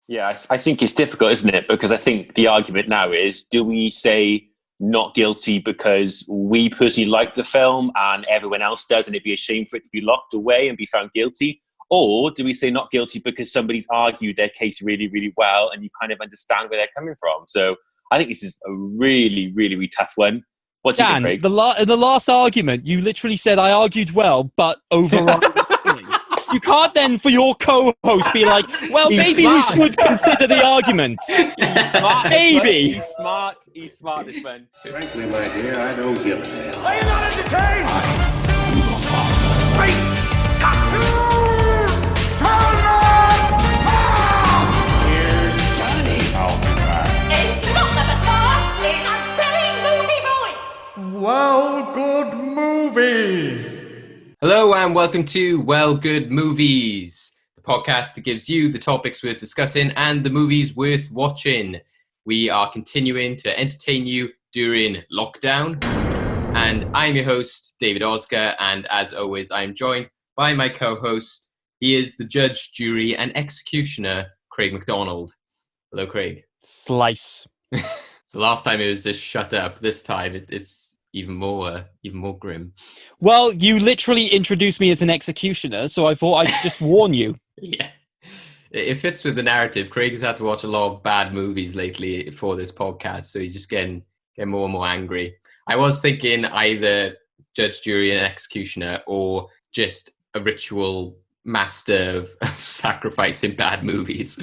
Yeah, I think it's difficult, isn't it? Because I think the argument now is, do we say not guilty because we personally like the film and everyone else does, and it'd be a shame for it to be locked away and be found guilty? Or do we say not guilty because somebody's argued their case really, really well and you kind of understand where they're coming from? So I think this is a really, really, really tough one. What do you think, Dan, Craig? in the last argument, you literally said I argued well, but overall. You can't then, for your co-host, be like, well, maybe we should consider the arguments. He's smart. Maybe. He's smart. He's smart, this man. Frankly, my dear, I don't give a damn. Are you not entertained? Wait! Here's Johnny. I'll be back. It's not the bazaar, it's a silly movie boy. Well, good movies. Hello and welcome to Well Good Movies, the podcast that gives you the topics worth discussing and the movies worth watching. We are continuing to entertain you during lockdown. And I'm your host, David Oscar, and as always, I'm joined by my co-host. He is the judge, jury, and executioner, Craig MacDonald. Hello, Craig. Slice. So last time it was just shut up. This time it's even more grim. Well, you literally introduced me as an executioner, so I thought I'd just warn you. Yeah. It fits with the narrative. Craig has had to watch a lot of bad movies lately for this podcast, so he's just getting more and more angry. I was thinking either judge, jury, and executioner, or just a ritual master of sacrificing bad movies.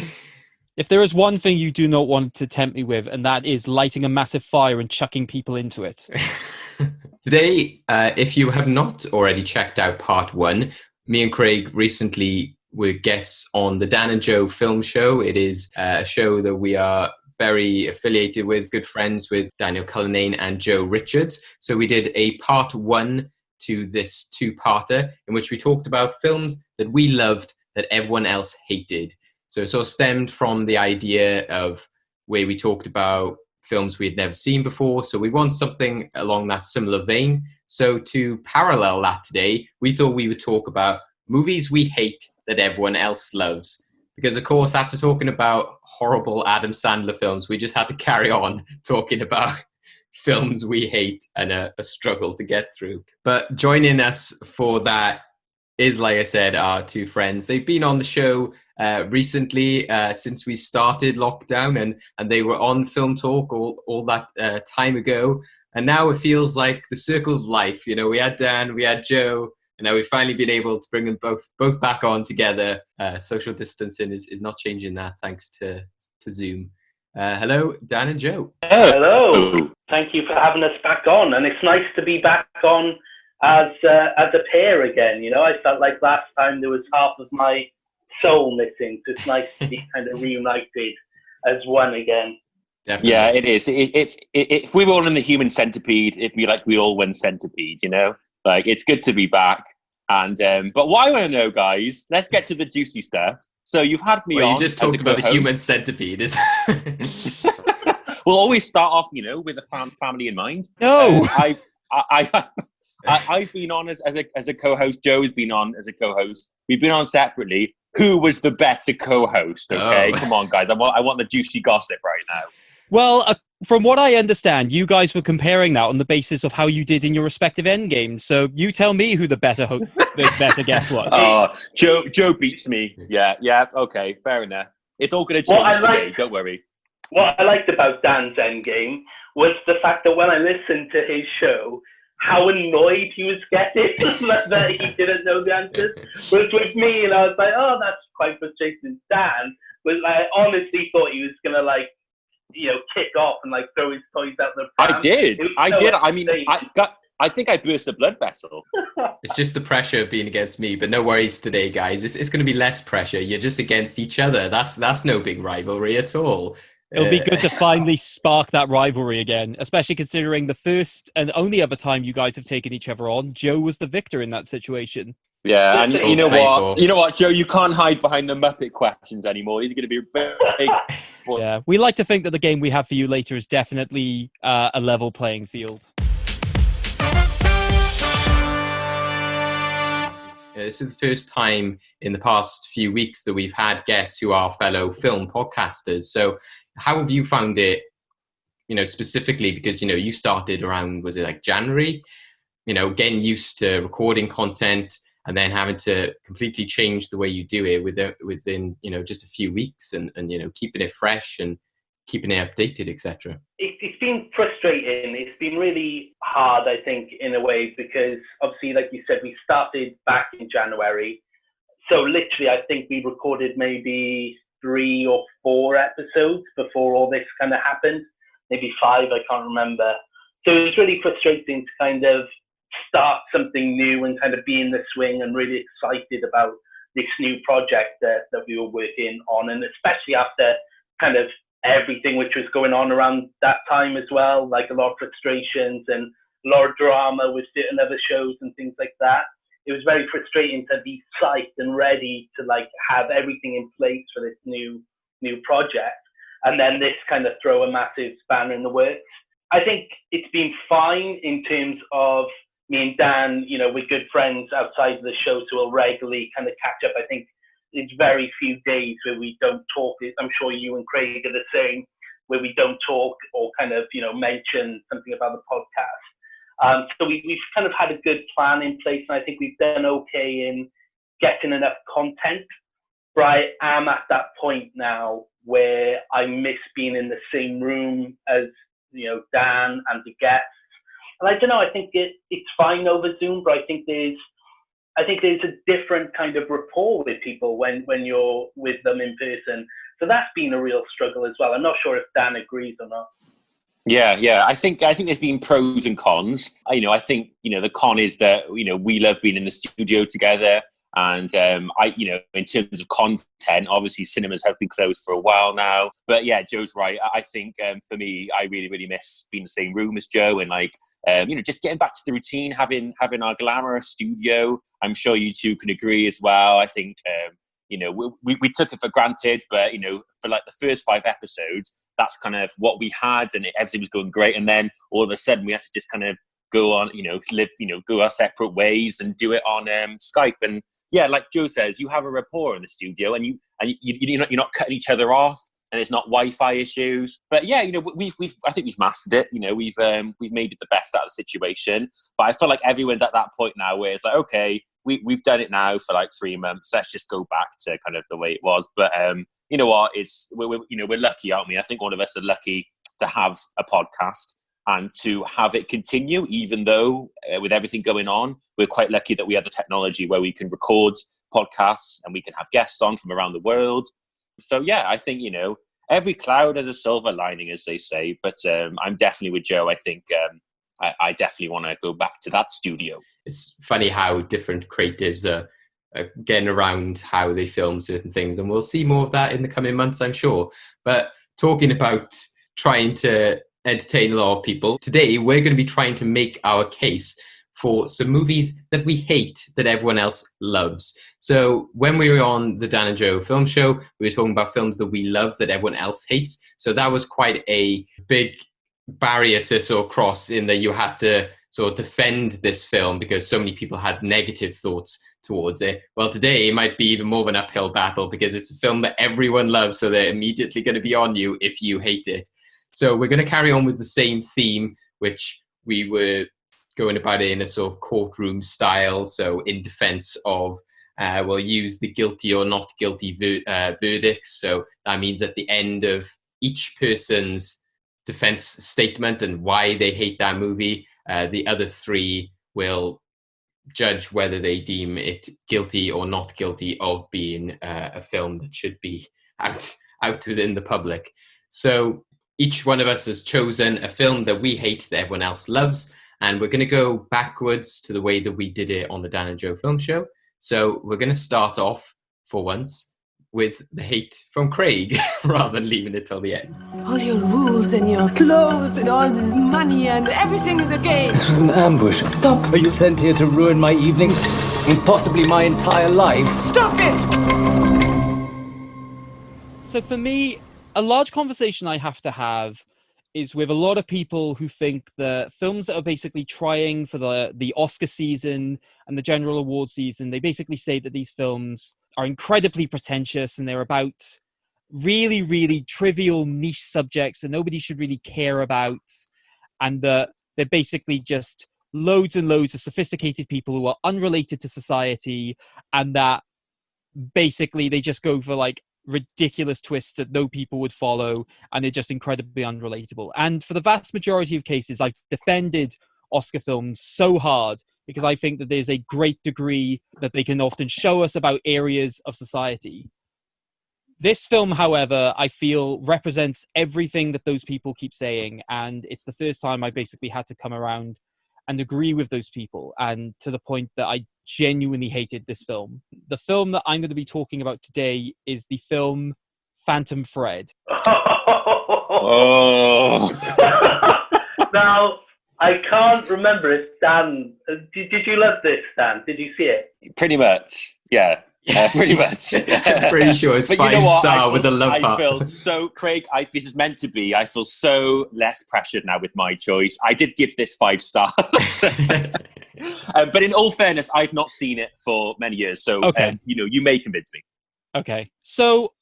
If there is one thing you do not want to tempt me with, and that is lighting a massive fire and chucking people into it. Today, if you have not already checked out part one, me and Craig recently were guests on the Dan and Joe film show. It is a show that we are very affiliated with, good friends with Daniel Cullinane and Joe Richards. So we did a part one to this two-parter in which we talked about films that we loved that everyone else hated. So it sort of stemmed from the idea of where we talked about films we had never seen before. So we want something along that similar vein. So to parallel that today, we thought we would talk about movies we hate that everyone else loves. Because, of course, after talking about horrible Adam Sandler films, we just had to carry on talking about films we hate and a struggle to get through. But joining us for that is, like I said, our two friends. They've been on the show recently since we started lockdown, and they were on Film Talk all that time ago. And now it feels like the circle of life. You know, we had Dan, we had Joe, and now we've finally been able to bring them both back on together. Social distancing is not changing that, thanks to Zoom. Hello, Dan and Joe. Hello. Thank you for having us back on, and it's nice to be back on as a pair again. You know, I felt like last time there was half of my soul missing, so it's nice to be kind of reunited as one again. Definitely. Yeah, it is. If we were all in the human centipede, it'd be like we all one centipede, you know? Like, it's good to be back. And but what I want to know, guys, let's get to the juicy stuff. So you've had me on. You just talked about the human centipede. We'll always start off, you know, with a family in mind. No. I've been on as a co-host. Joe's been on as a co-host. We've been on separately. Who was the better co-host? Okay, Come on, guys. I want the juicy gossip right now. Well, from what I understand, you guys were comparing that on the basis of how you did in your respective endgames. So you tell me who the better guest was. Oh, Joe beats me. Yeah. Okay, fair enough. It's all going to change today. Don't worry. What I liked about Dan's endgame was the fact that when I listened to his show, how annoyed he was getting that he didn't know the answers. Whereas with me, and I was like, oh, that's quite frustrating. Dan was like, I honestly thought he was gonna kick off and throw his toys out the pram. I did. I mean, I think I burst a blood vessel. It's just the pressure of being against me, but no worries today, guys. It's going to be less pressure. You're just against each other. That's no big rivalry at all. It'll be good to finally spark that rivalry again, especially considering the first and only other time you guys have taken each other on, Joe was the victor in that situation. Yeah, and you know what, Joe, you can't hide behind the Muppet questions anymore. He's going to be big. Yeah, we like to think that the game we have for you later is definitely a level playing field. This is the first time in the past few weeks that we've had guests who are fellow film podcasters. So how have you found it, specifically because, you started around, was it like January, getting used to recording content and then having to completely change the way you do it within just a few weeks and keeping it fresh and keeping it updated, etc. It's been frustrating. It's been really hard, I think, in a way, because obviously, like you said, we started back in January. So literally, I think we recorded maybe 3 or 4 episodes before all this kind of happened. Maybe 5, I can't remember. So it was really frustrating to kind of start something new and kind of be in the swing and really excited about this new project that we were working on. And especially after kind of everything which was going on around that time as well, like a lot of frustrations and a lot of drama with certain other shows and things like that. It was very frustrating to be psyched and ready to like have everything in place for this new project, and then this kind of throw a massive spanner in the works. I think it's been fine in terms of me and Dan, we're good friends outside of the show, so we'll regularly kind of catch up. I think it's very few days where we don't talk. I'm sure you and Craig are the same, where we don't talk or kind of, mention something about the podcast. So we've kind of had a good plan in place, and I think we've done okay in getting enough content. But I am at that point now where I miss being in the same room as, Dan and the guests. And I don't know, I think it's fine over Zoom, but I think there's a different kind of rapport with people when you're with them in person. So that's been a real struggle as well. I'm not sure if Dan agrees or not. Yeah. I think there's been pros and cons. I think, the con is that, we love being in the studio together. And in terms of content, obviously cinemas have been closed for a while now. But yeah, Joe's right. I think for me, I really, really miss being in the same room as Joe and just getting back to the routine, having our glamorous studio. I'm sure you two can agree as well. I think we took it for granted, but for like the first 5 episodes, that's kind of what we had, and everything was going great. And then all of a sudden, we had to just kind of go on, go our separate ways and do it on Skype. And yeah, like Joe says, you have a rapport in the studio, and you're not cutting each other off, and it's not Wi-Fi issues. But yeah, I think we've mastered it. We've made it the best out of the situation. But I feel like everyone's at that point now where it's like, okay, we've done it now for like 3 months. Let's just go back to kind of the way it was. But you know what? We're lucky, aren't we? I think all of us are lucky to have a podcast and to have it continue, even though with everything going on, we're quite lucky that we have the technology where we can record podcasts and we can have guests on from around the world. So yeah, I think, every cloud has a silver lining, as they say, but I'm definitely with Joe. I think I definitely want to go back to that studio. It's funny how different creatives are getting around how they film certain things, and we'll see more of that in the coming months, I'm sure. But talking about trying to entertain a lot of people, today we're going to be trying to make our case for some movies that we hate that everyone else loves. So when we were on the Dan and Joe film show, we were talking about films that we love that everyone else hates. So that was quite a big barrier to sort of cross, in that you had to sort of defend this film because so many people had negative thoughts towards it. Well, today it might be even more of an uphill battle because it's a film that everyone loves, so they're immediately going to be on you if you hate it. So we're going to carry on with the same theme, which we were going about it in a sort of courtroom style. So in defense of, we'll use the guilty or not guilty verdicts. So that means at the end of each person's defense statement and why they hate that movie, the other 3 will judge whether they deem it guilty or not guilty of being a film that should be out within the public. So each one of us has chosen a film that we hate that everyone else loves, and we're going to go backwards to the way that we did it on the Dan and Joe film show. So we're going to start off, for once, with the hate from Craig, rather than leaving it till the end. All your rules and your clothes and all this money and everything is a game. This was an ambush. Stop. Are you sent here to ruin my evening and possibly my entire life? Stop it! So for me, a large conversation I have to have is with a lot of people who think that films that are basically trying for the Oscar season and the general award season, they basically say that these films are incredibly pretentious and they're about really, really trivial niche subjects that nobody should really care about, and that they're basically just loads and loads of sophisticated people who are unrelated to society, and that basically they just go for like ridiculous twists that no people would follow, and they're just incredibly unrelatable. And for the vast majority of cases, I've defended Oscar films so hard because I think that there's a great degree that they can often show us about areas of society. This film, however, I feel represents everything that those people keep saying, and it's the first time I basically had to come around and agree with those people, and to the point that I genuinely hated this film. The film that I'm going to be talking about today is the film Phantom Thread. Oh. Now, I can't remember if Dan... Did you love this, Dan? Did you see it? Pretty much, yeah. Pretty much. I'm pretty sure it's But 5-star with a love heart. I feel so, Craig, this is meant to be. I feel so less pressured now with my choice. I did give this 5 stars. But in all fairness, I've not seen it for many years. So, Okay. You may convince me. Okay. So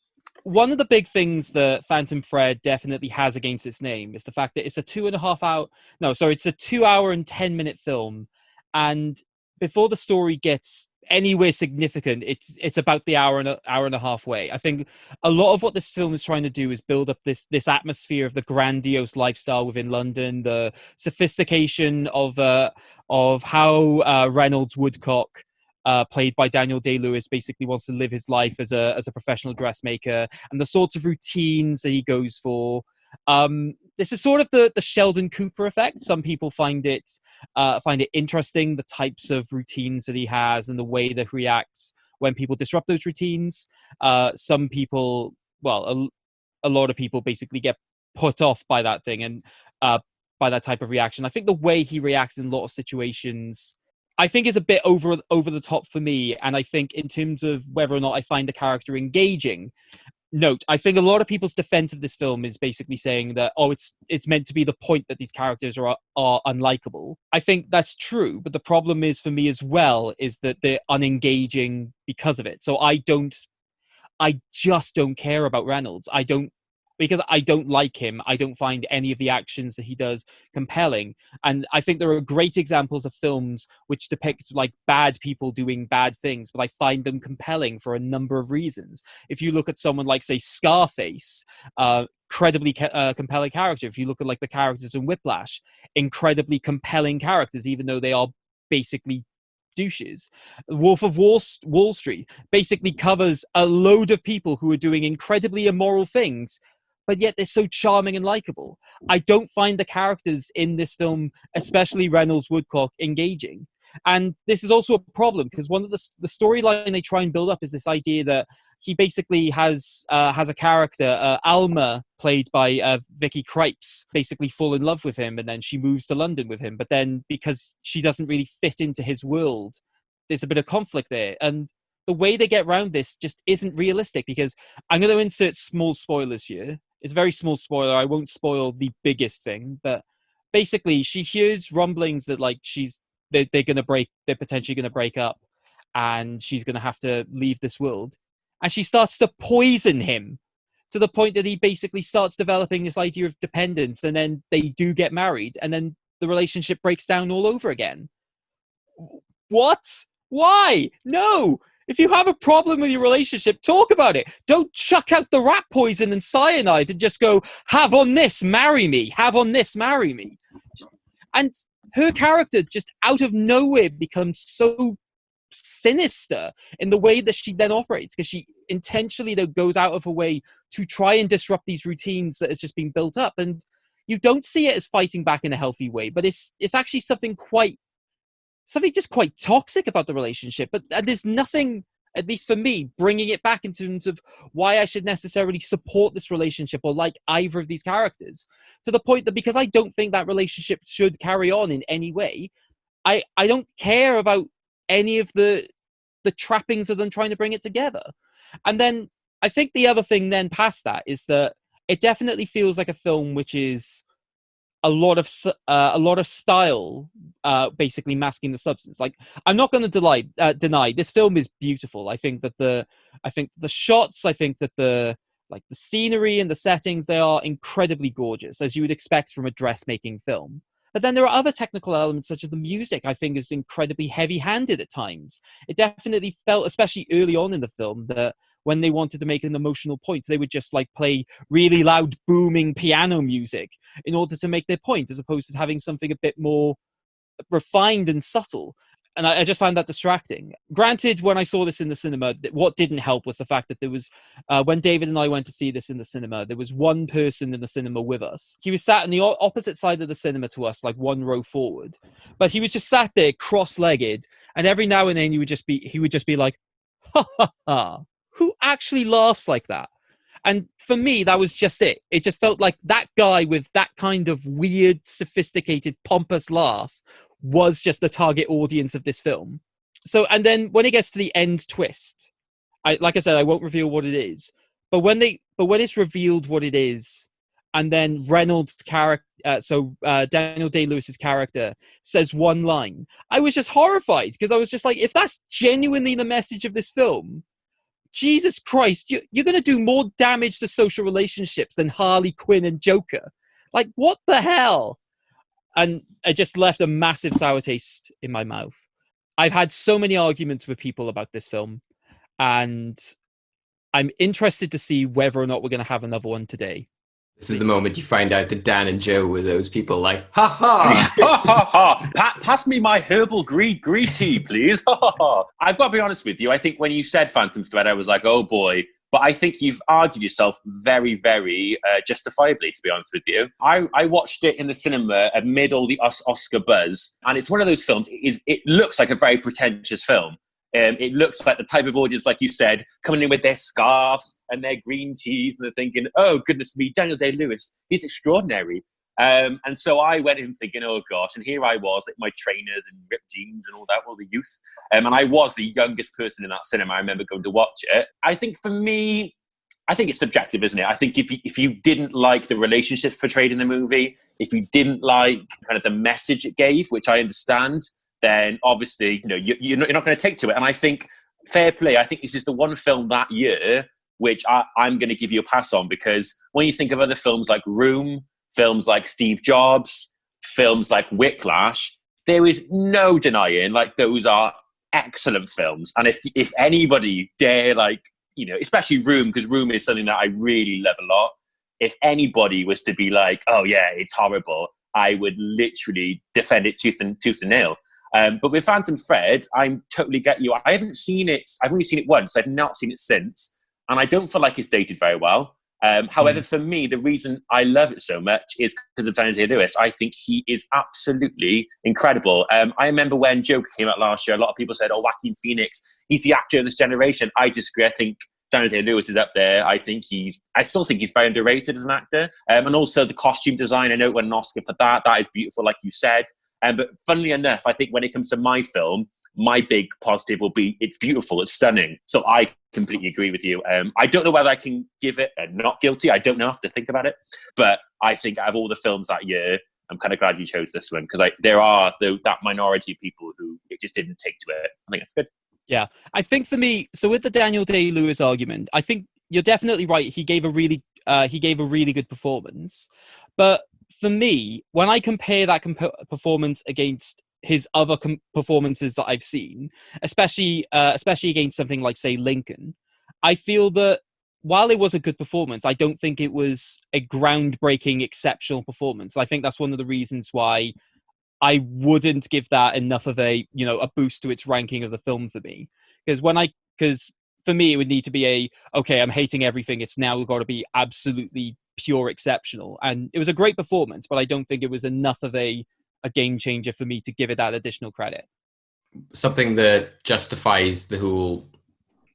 one of the big things that Phantom Thread definitely has against its name is the fact that it's a 2 hour and 10-minute film. And before the story gets anywhere significant, it's about the hour and a half way. I think a lot of what this film is trying to do is build up this atmosphere of the grandiose lifestyle within London, the sophistication of how Reynolds Woodcock, played by Daniel Day-Lewis, basically wants to live his life as a professional dressmaker, and the sorts of routines that he goes for. This is sort of the Sheldon Cooper effect. Some people find it interesting, the types of routines that he has and the way that he reacts when people disrupt those routines. Some people, well, a lot of people basically get put off by that thing and by that type of reaction. I think the way he reacts in a lot of situations, I think, is a bit over the top for me. And I think in terms of whether or not I find the character engaging, note, I think a lot of people's defense of this film is basically saying that, it's meant to be the point that these characters are unlikable. I think that's true, but the problem is for me as well is that they're unengaging because of it. So I just don't care about Reynolds. Because I don't like him, I don't find any of the actions that he does compelling. And I think there are great examples of films which depict like bad people doing bad things, but I find them compelling for a number of reasons. If you look at someone like, say, Scarface, incredibly compelling character. If you look at like the characters in Whiplash, incredibly compelling characters, even though they are basically douches. Wolf of Wall Street basically covers a load of people who are doing incredibly immoral things, but yet they're so charming and likable. I don't find the characters in this film, especially Reynolds Woodcock, engaging. And this is also a problem because one of the storyline they try and build up is this idea that he basically has a character, Alma, played by Vicky Krieps, basically fall in love with him, and then she moves to London with him. But then because she doesn't really fit into his world, there's a bit of conflict there. And the way they get around this just isn't realistic, because I'm going to insert small spoilers here. It's a very small spoiler. I won't spoil the biggest thing, but basically she hears rumblings that like they're potentially going to break up, and she's going to have to leave this world. And she starts to poison him to the point that he basically starts developing this idea of dependence, and then they do get married, and then the relationship breaks down all over again. What? Why? No! If you have a problem with your relationship, talk about it. Don't chuck out the rat poison and cyanide and just go, have on this, marry me. Have on this, marry me. And her character just out of nowhere becomes so sinister in the way that she then operates, because she intentionally though goes out of her way to try and disrupt these routines that has just been built up. And you don't see it as fighting back in a healthy way, but it's actually something just quite toxic about the relationship. And there's nothing, at least for me, bringing it back in terms of why I should necessarily support this relationship or like either of these characters, to the point that because I don't think that relationship should carry on in any way, I don't care about any of the trappings of them trying to bring it together. And then I think the other thing then past that is that it definitely feels like a film which is a lot of style basically masking the substance. Like, I'm not going to deny this film is beautiful. I think the shots, I think that the scenery and the settings, they are incredibly gorgeous, as you would expect from a dressmaking film. But then there are other technical elements, such as the music, I think is incredibly heavy-handed at times. It definitely felt, especially early on in the film, that when they wanted to make an emotional point, they would just play really loud, booming piano music in order to make their point, as opposed to having something a bit more refined and subtle. And I just found that distracting. Granted, when I saw this in the cinema, what didn't help was the fact that there was, when David and I went to see this in the cinema, there was one person in the cinema with us. He was sat on the opposite side of the cinema to us, like one row forward. But he was just sat there cross-legged, and every now and then he would just be like, ha ha ha. Who actually laughs like that? And for me, that was just it. It just felt like that guy with that kind of weird, sophisticated, pompous laugh was just the target audience of this film. So, and then when it gets to the end twist, like I said, I won't reveal what it is. But when it's revealed what it is, and then Reynolds' character, Daniel Day-Lewis's character says one line, I was just horrified, because I was just like, if that's genuinely the message of this film, Jesus Christ, you're going to do more damage to social relationships than Harley Quinn and Joker. Like, what the hell? And it just left a massive sour taste in my mouth. I've had so many arguments with people about this film, and I'm interested to see whether or not we're going to have another one today. This is the moment you find out that Dan and Joe were those people like, ha ha! Ha ha ha! Pass me my herbal green tea, please. Ha ha ha! I've got to be honest with you. I think when you said Phantom Thread, I was like, oh boy. But I think you've argued yourself very, very justifiably, to be honest with you. I watched it in the cinema amid all the Oscar buzz, and it's one of those films, it looks like a very pretentious film. It looks like the type of audience, like you said, coming in with their scarves and their green teas, and they're thinking, oh, goodness me, Daniel Day-Lewis, he's extraordinary. And so I went in thinking, oh gosh, and here I was, like my trainers and ripped jeans and all that, all the youth. And I was the youngest person in that cinema. I remember going to watch it. I think for me, I think it's subjective, isn't it? I think if you didn't like the relationships portrayed in the movie, if you didn't like kind of the message it gave, which I understand, then obviously, you're not going to take to it. And I think, fair play, I think this is the one film that year which I'm going to give you a pass on, because when you think of other films like Room, films like Steve Jobs, films like Whiplash, there is no denying, like, those are excellent films. And if anybody dare, like, especially Room, because Room is something that I really love a lot. If anybody was to be like, oh yeah, it's horrible, I would literally defend it tooth and nail. But with Phantom Thread, I totally get you. I haven't seen it. I've only seen it once. I've not seen it since. And I don't feel like it's dated very well. However, for me, the reason I love it so much is because of Daniel Day-Lewis. I think he is absolutely incredible. I remember when Joker came out last year, a lot of people said, oh, Joaquin Phoenix, he's the actor of this generation. I disagree. I think Daniel Day-Lewis is up there. I still think he's very underrated as an actor. And also the costume design, I know it won an Oscar for that. That is beautiful, like you said. But funnily enough, I think when it comes to my film, my big positive will be it's beautiful, it's stunning. So I completely agree with you. I don't know whether I can give it a not guilty. I don't know, I have to think about it. But I think out of all the films that year, I'm kind of glad you chose this one, because there are that minority of people who it just didn't take to it. I think it's good. Yeah, I think for me, so with the Daniel Day-Lewis argument, I think you're definitely right. He gave a really good performance. But for me, when I compare that performance against his other performances that I've seen, especially against something like, say, Lincoln, I feel that while it was a good performance, I don't think it was a groundbreaking, exceptional performance. I think that's one of the reasons why I wouldn't give that enough of a boost to its ranking of the film for me. Because for me, it would need to be okay, I'm hating everything, it's now got to be absolutely pure exceptional. And it was a great performance, but I don't think it was enough of a game changer for me to give it that additional credit. Something that justifies the whole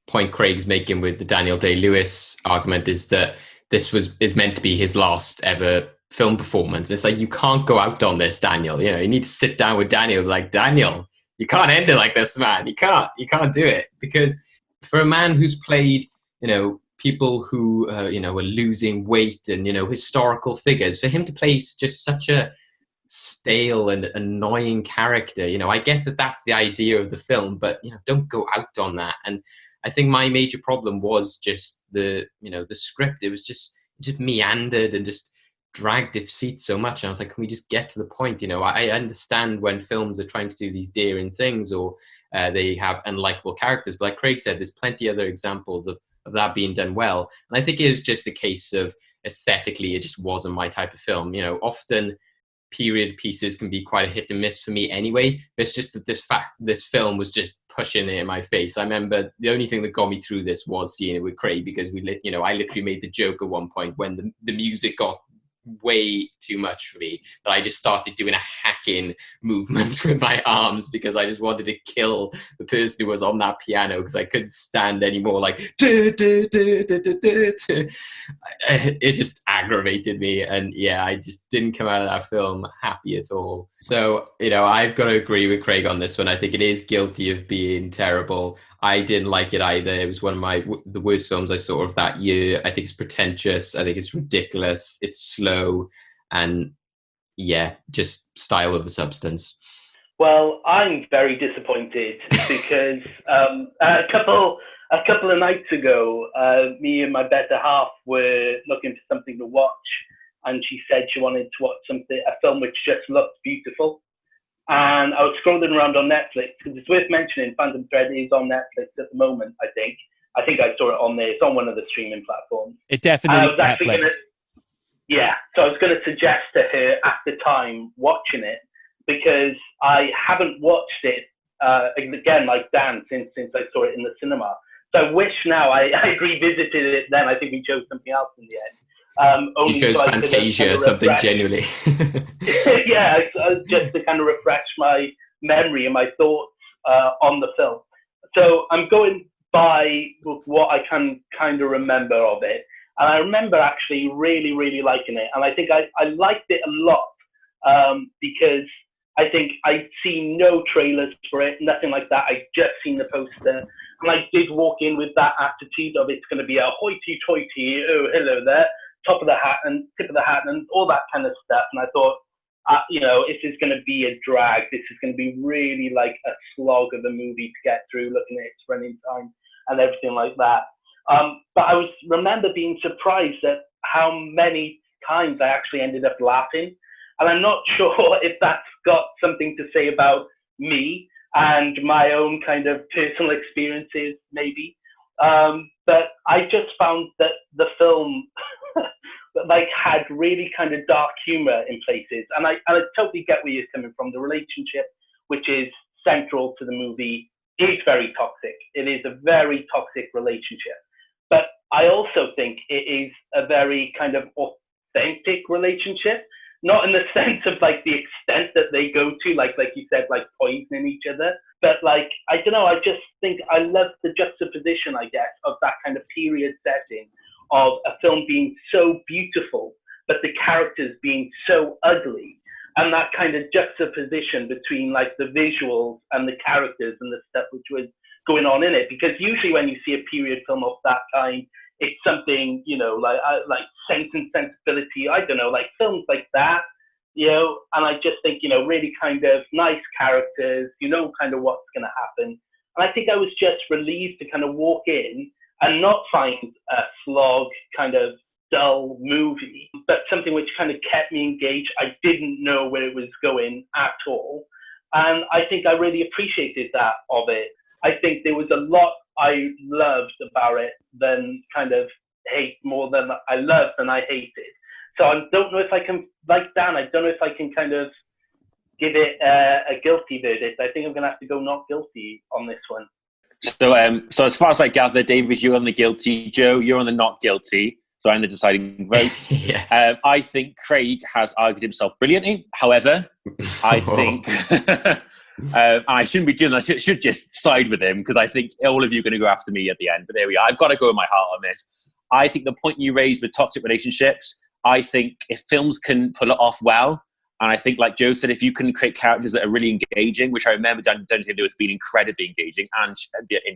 point Craig's making with the Daniel Day-Lewis argument is that this is meant to be his last ever film performance. It's like, you can't go out on this, Daniel. You need to sit down with Daniel, like, Daniel, you can't end it like this, man. You can't do it. Because for a man who's played, people who, are losing weight and, historical figures, for him to play just such a stale and annoying character. You know, I get that that's the idea of the film, but you know, don't go out on that. And I think my major problem was just the script. It just meandered and just dragged its feet so much. And I was like, can we just get to the point? You know, I understand when films are trying to do these daring things, or they have unlikable characters, but like Craig said, there's plenty other examples of that being done well. And I think it was just a case of aesthetically, it just wasn't my type of film. You know, often period pieces can be quite a hit and miss for me anyway. It's just that this film was just pushing it in my face. I remember the only thing that got me through this was seeing it with Craig, because I literally made the joke at one point when the music got way too much for me, that I just started doing a hacking movement with my arms, because I just wanted to kill the person who was on that piano, because I couldn't stand anymore. Like, it just aggravated me. And yeah, I just didn't come out of that film happy at all. So, you know, I've got to agree with Craig on this one. I think it is guilty of being terrible. I didn't like it either. It was one of the worst films I saw of that year. I think it's pretentious. I think it's ridiculous. It's slow, and yeah, just style over substance. Well, I'm very disappointed because a couple of nights ago, me and my better half were looking for something to watch, and she said she wanted to watch a film which just looked beautiful. And I was scrolling around on Netflix, because it's worth mentioning Phantom Thread is on Netflix at the moment, I think. I think I saw it on there. It's on one of the streaming platforms. It definitely is Netflix. So I was going to suggest to her at the time watching it, because I haven't watched it, again, like Dan, since I saw it in the cinema. So I wish now I revisited it then. I think we chose something else in the end. You chose Fantasia, something genuinely. Yeah, just to kind of refresh my memory and my thoughts on the film. So I'm going by what I can kind of remember of it. And I remember actually really, really liking it. And I think I liked it a lot because I think I'd seen no trailers for it, nothing like that. I'd just seen the poster. And I did walk in with that attitude of it's going to be a hoity-toity, oh, hello there, top of the hat and tip of the hat and all that kind of stuff. And I thought, this is going to be a drag. This is going to be really like a slog of a movie to get through, looking at its running time and everything like that. But I remember being surprised at how many times I actually ended up laughing. And I'm not sure if that's got something to say about me and my own kind of personal experiences, maybe. But I just found that the film had really kind of dark humor in places. And I totally get where you're coming from. The relationship, which is central to the movie, is very toxic. It is a very toxic relationship. But I also think it is a very kind of authentic relationship. Not in the sense of like the extent that they go to, like you said, like poisoning each other. But like, I don't know, I just think I love the juxtaposition, I guess, of that kind of period setting of a film being so beautiful, but the characters being so ugly. And that kind of juxtaposition between like the visuals and the characters and the stuff which was going on in it. Because usually when you see a period film of that kind, it's something, like Sense and Sensibility, I don't know, like films like that, and I just think, really kind of nice characters, kind of what's going to happen. And I think I was just relieved to kind of walk in and not find a slog, kind of dull movie, but something which kind of kept me engaged. I didn't know where it was going at all. And I think I really appreciated that of it. I think there was a lot I loved about it than kind of hate, more than I loved than I hated. So I don't know if I can, like Dan, I don't know if I can kind of give it a guilty verdict. I think I'm going to have to go not guilty on this one. So as far as I gather, David, you're on the guilty. Joe, you're on the not guilty. So I'm the deciding vote. Yeah. I think Craig has argued himself brilliantly. However, I think... I shouldn't be doing that. I should just side with him, because I think all of you are going to go after me at the end. But there we are. I've got to go with my heart on this. I think the point you raised with toxic relationships, I think if films can pull it off well, and I think, like Joe said, if you can create characters that are really engaging, which I remember Daniel Day-Lewis being incredibly engaging, and in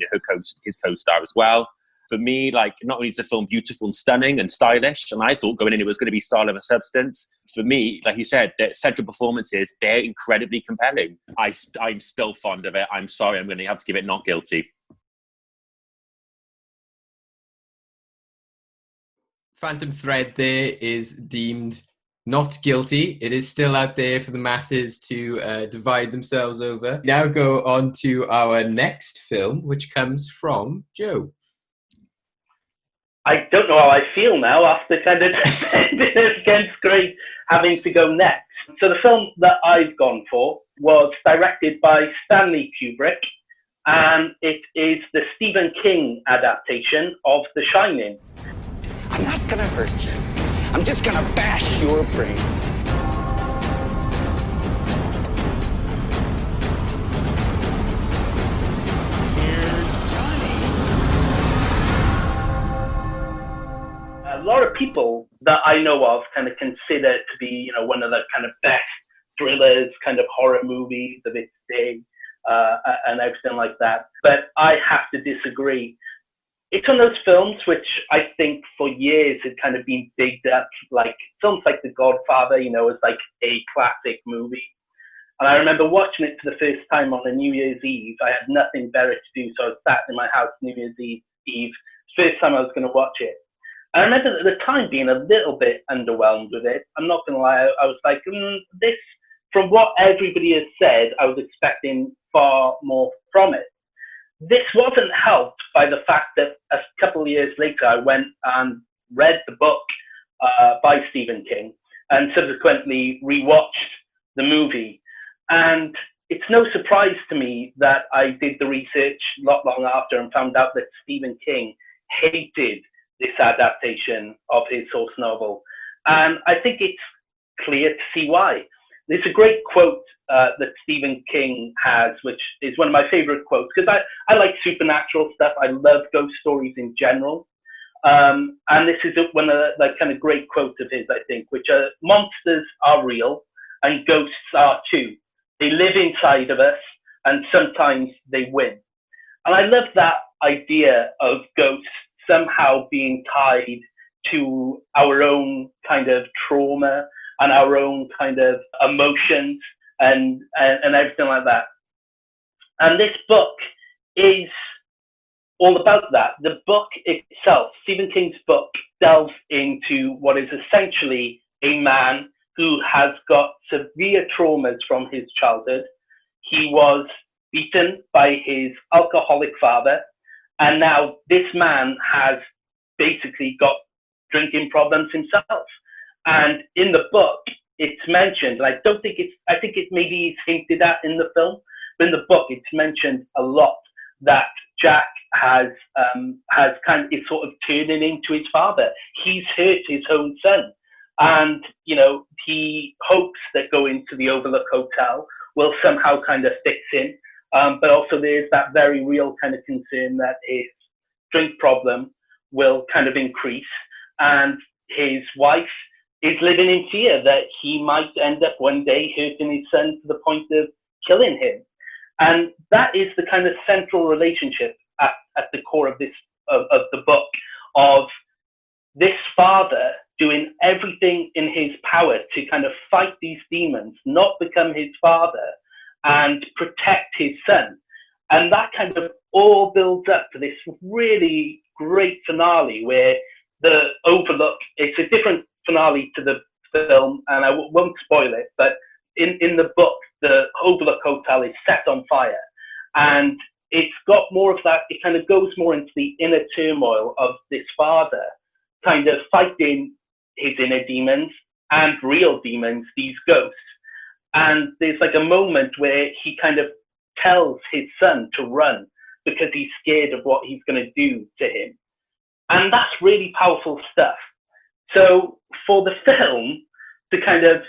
his co-star as well, For me, like, not only is the film beautiful and stunning and stylish, and I thought going in it was going to be style over substance. For me, like you said, the central performances, they're incredibly compelling. I'm still fond of it. I'm sorry, I'm going to have to give it not guilty. Phantom Thread there is deemed not guilty. It is still out there for the masses to divide themselves over. Now go on to our next film, which comes from Joe. I don't know how I feel now after kind of defending it against Craig having to go next. So the film that I've gone for was directed by Stanley Kubrick, and it is the Stephen King adaptation of The Shining. I'm not gonna hurt you. I'm just gonna bash your brains. Here's Johnny. A lot of people that I know of kind of consider it to be, you know, one of the kind of best thrillers, kind of horror movies of its day, and everything like that. But I have to disagree. It's one of those films which I think for years had kind of been bigged up, like films like The Godfather, you know, as like a classic movie. And I remember watching it for the first time on a New Year's Eve. I had nothing better to do, so I was sat in my house New Year's Eve. First time I was going to watch it. I remember at the time being a little bit underwhelmed with it. I'm not going to lie. I was like, this, from what everybody has said, I was expecting far more from it. This wasn't helped by the fact that a couple of years later, I went and read the book by Stephen King and subsequently rewatched the movie. And it's no surprise to me that I did the research not long after and found out that Stephen King hated this adaptation of his source novel. And I think it's clear to see why. There's a great quote that Stephen King has, which is one of my favorite quotes, because I like supernatural stuff. I love ghost stories in general. And this is one of the like, kind of great quotes of his, I think, which are, monsters are real and ghosts are too. They live inside of us and sometimes they win. And I love that idea of ghosts somehow being tied to our own kind of trauma and our own kind of emotions and everything like that. And this book is all about that. The book itself, Stephen King's book, delves into what is essentially a man who has got severe traumas from his childhood. He was beaten by his alcoholic father, and now this man has basically got drinking problems himself. And in the book, it's mentioned, and I think it maybe is hinted at in the film, but in the book, it's mentioned a lot that Jack has kind of, is sort of turning into his father. He's hurt his own son. And, you know, he hopes that going to the Overlook Hotel will somehow kind of fix him. But also there's that very real kind of concern that his drink problem will kind of increase. And his wife is living in fear that he might end up one day hurting his son to the point of killing him. And that is the kind of central relationship at the core of this of the book, of this father doing everything in his power to kind of fight these demons, not become his father, and protect his son. And that kind of all builds up to this really great finale where the Overlook, it's a different finale to the film, and I won't spoil it, but in the book, the Overlook Hotel is set on fire. And it's got more of that, it kind of goes more into the inner turmoil of this father kind of fighting his inner demons and real demons, these ghosts. And there's like a moment where he kind of tells his son to run because he's scared of what he's going to do to him. And that's really powerful stuff. So for the film to kind of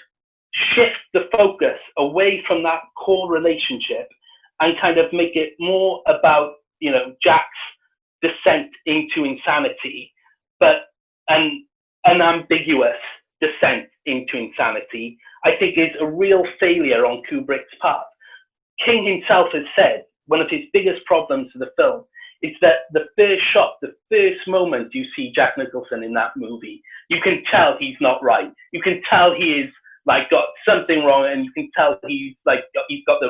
shift the focus away from that core relationship and kind of make it more about, you know, Jack's descent into insanity, but an ambiguous descent into insanity, I think is a real failure on Kubrick's part. King himself has said one of his biggest problems with the film is that the first shot, the first moment you see Jack Nicholson in that movie, you can tell he's not right. You can tell he is like got something wrong, and you can tell he's got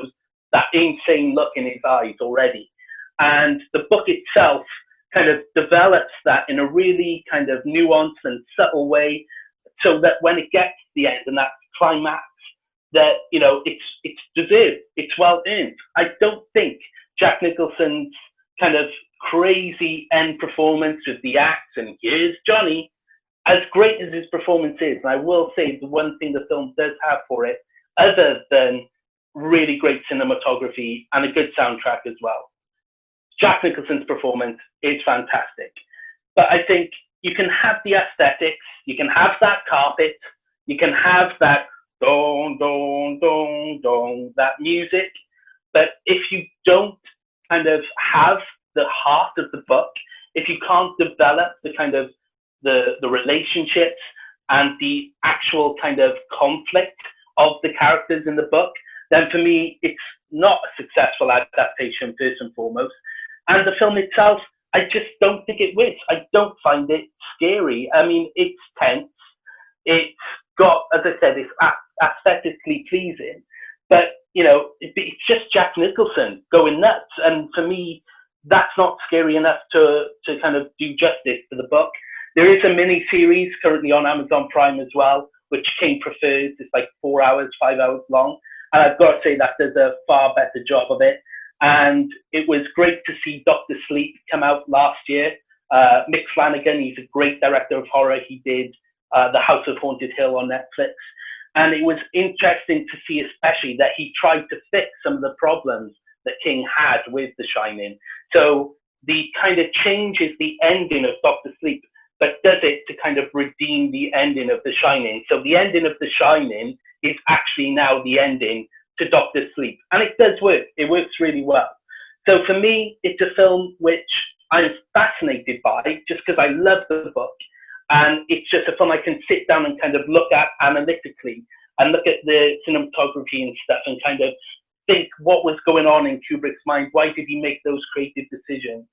that insane look in his eyes already. And the book itself kind of develops that in a really kind of nuanced and subtle way, so that when it gets to the end and that climax, that, you know, it's deserved, it's well earned. I don't think Jack Nicholson's kind of crazy end performance with the axe and here's Johnny, as great as his performance is, and I will say the one thing the film does have for it, other than really great cinematography and a good soundtrack as well, Jack Nicholson's performance is fantastic. But I think you can have the aesthetics, you can have that carpet, you can have that dong, dong, dong, dong, that music. But if you don't kind of have the heart of the book, if you can't develop the kind of the relationships and the actual kind of conflict of the characters in the book, then for me, it's not a successful adaptation, first and foremost. And the film itself, I just don't think it works. I don't find it scary. I mean, it's tense. It's got, as I said, it's aesthetically pleasing. But, you know, it's just Jack Nicholson going nuts. And for me, that's not scary enough to kind of do justice to the book. There is a mini series currently on Amazon Prime as well, which King prefers. It's like 4 hours, 5 hours long. And I've got to say that does a far better job of it. And it was great to see Dr. Sleep come out last year. Mick Flanagan, he's a great director of horror. He did The House of Haunted Hill on Netflix. And it was interesting to see especially that he tried to fix some of the problems that King had with The Shining. So the kind of changes the ending of Dr. Sleep, but does it to kind of redeem the ending of The Shining. So the ending of The Shining is actually now the ending to Dr. Sleep. And it does work. It works really well. So for me, it's a film which I'm fascinated by just because I love the book. And it's just a film I can sit down and kind of look at analytically and look at the cinematography and stuff and kind of think what was going on in Kubrick's mind. Why did he make those creative decisions?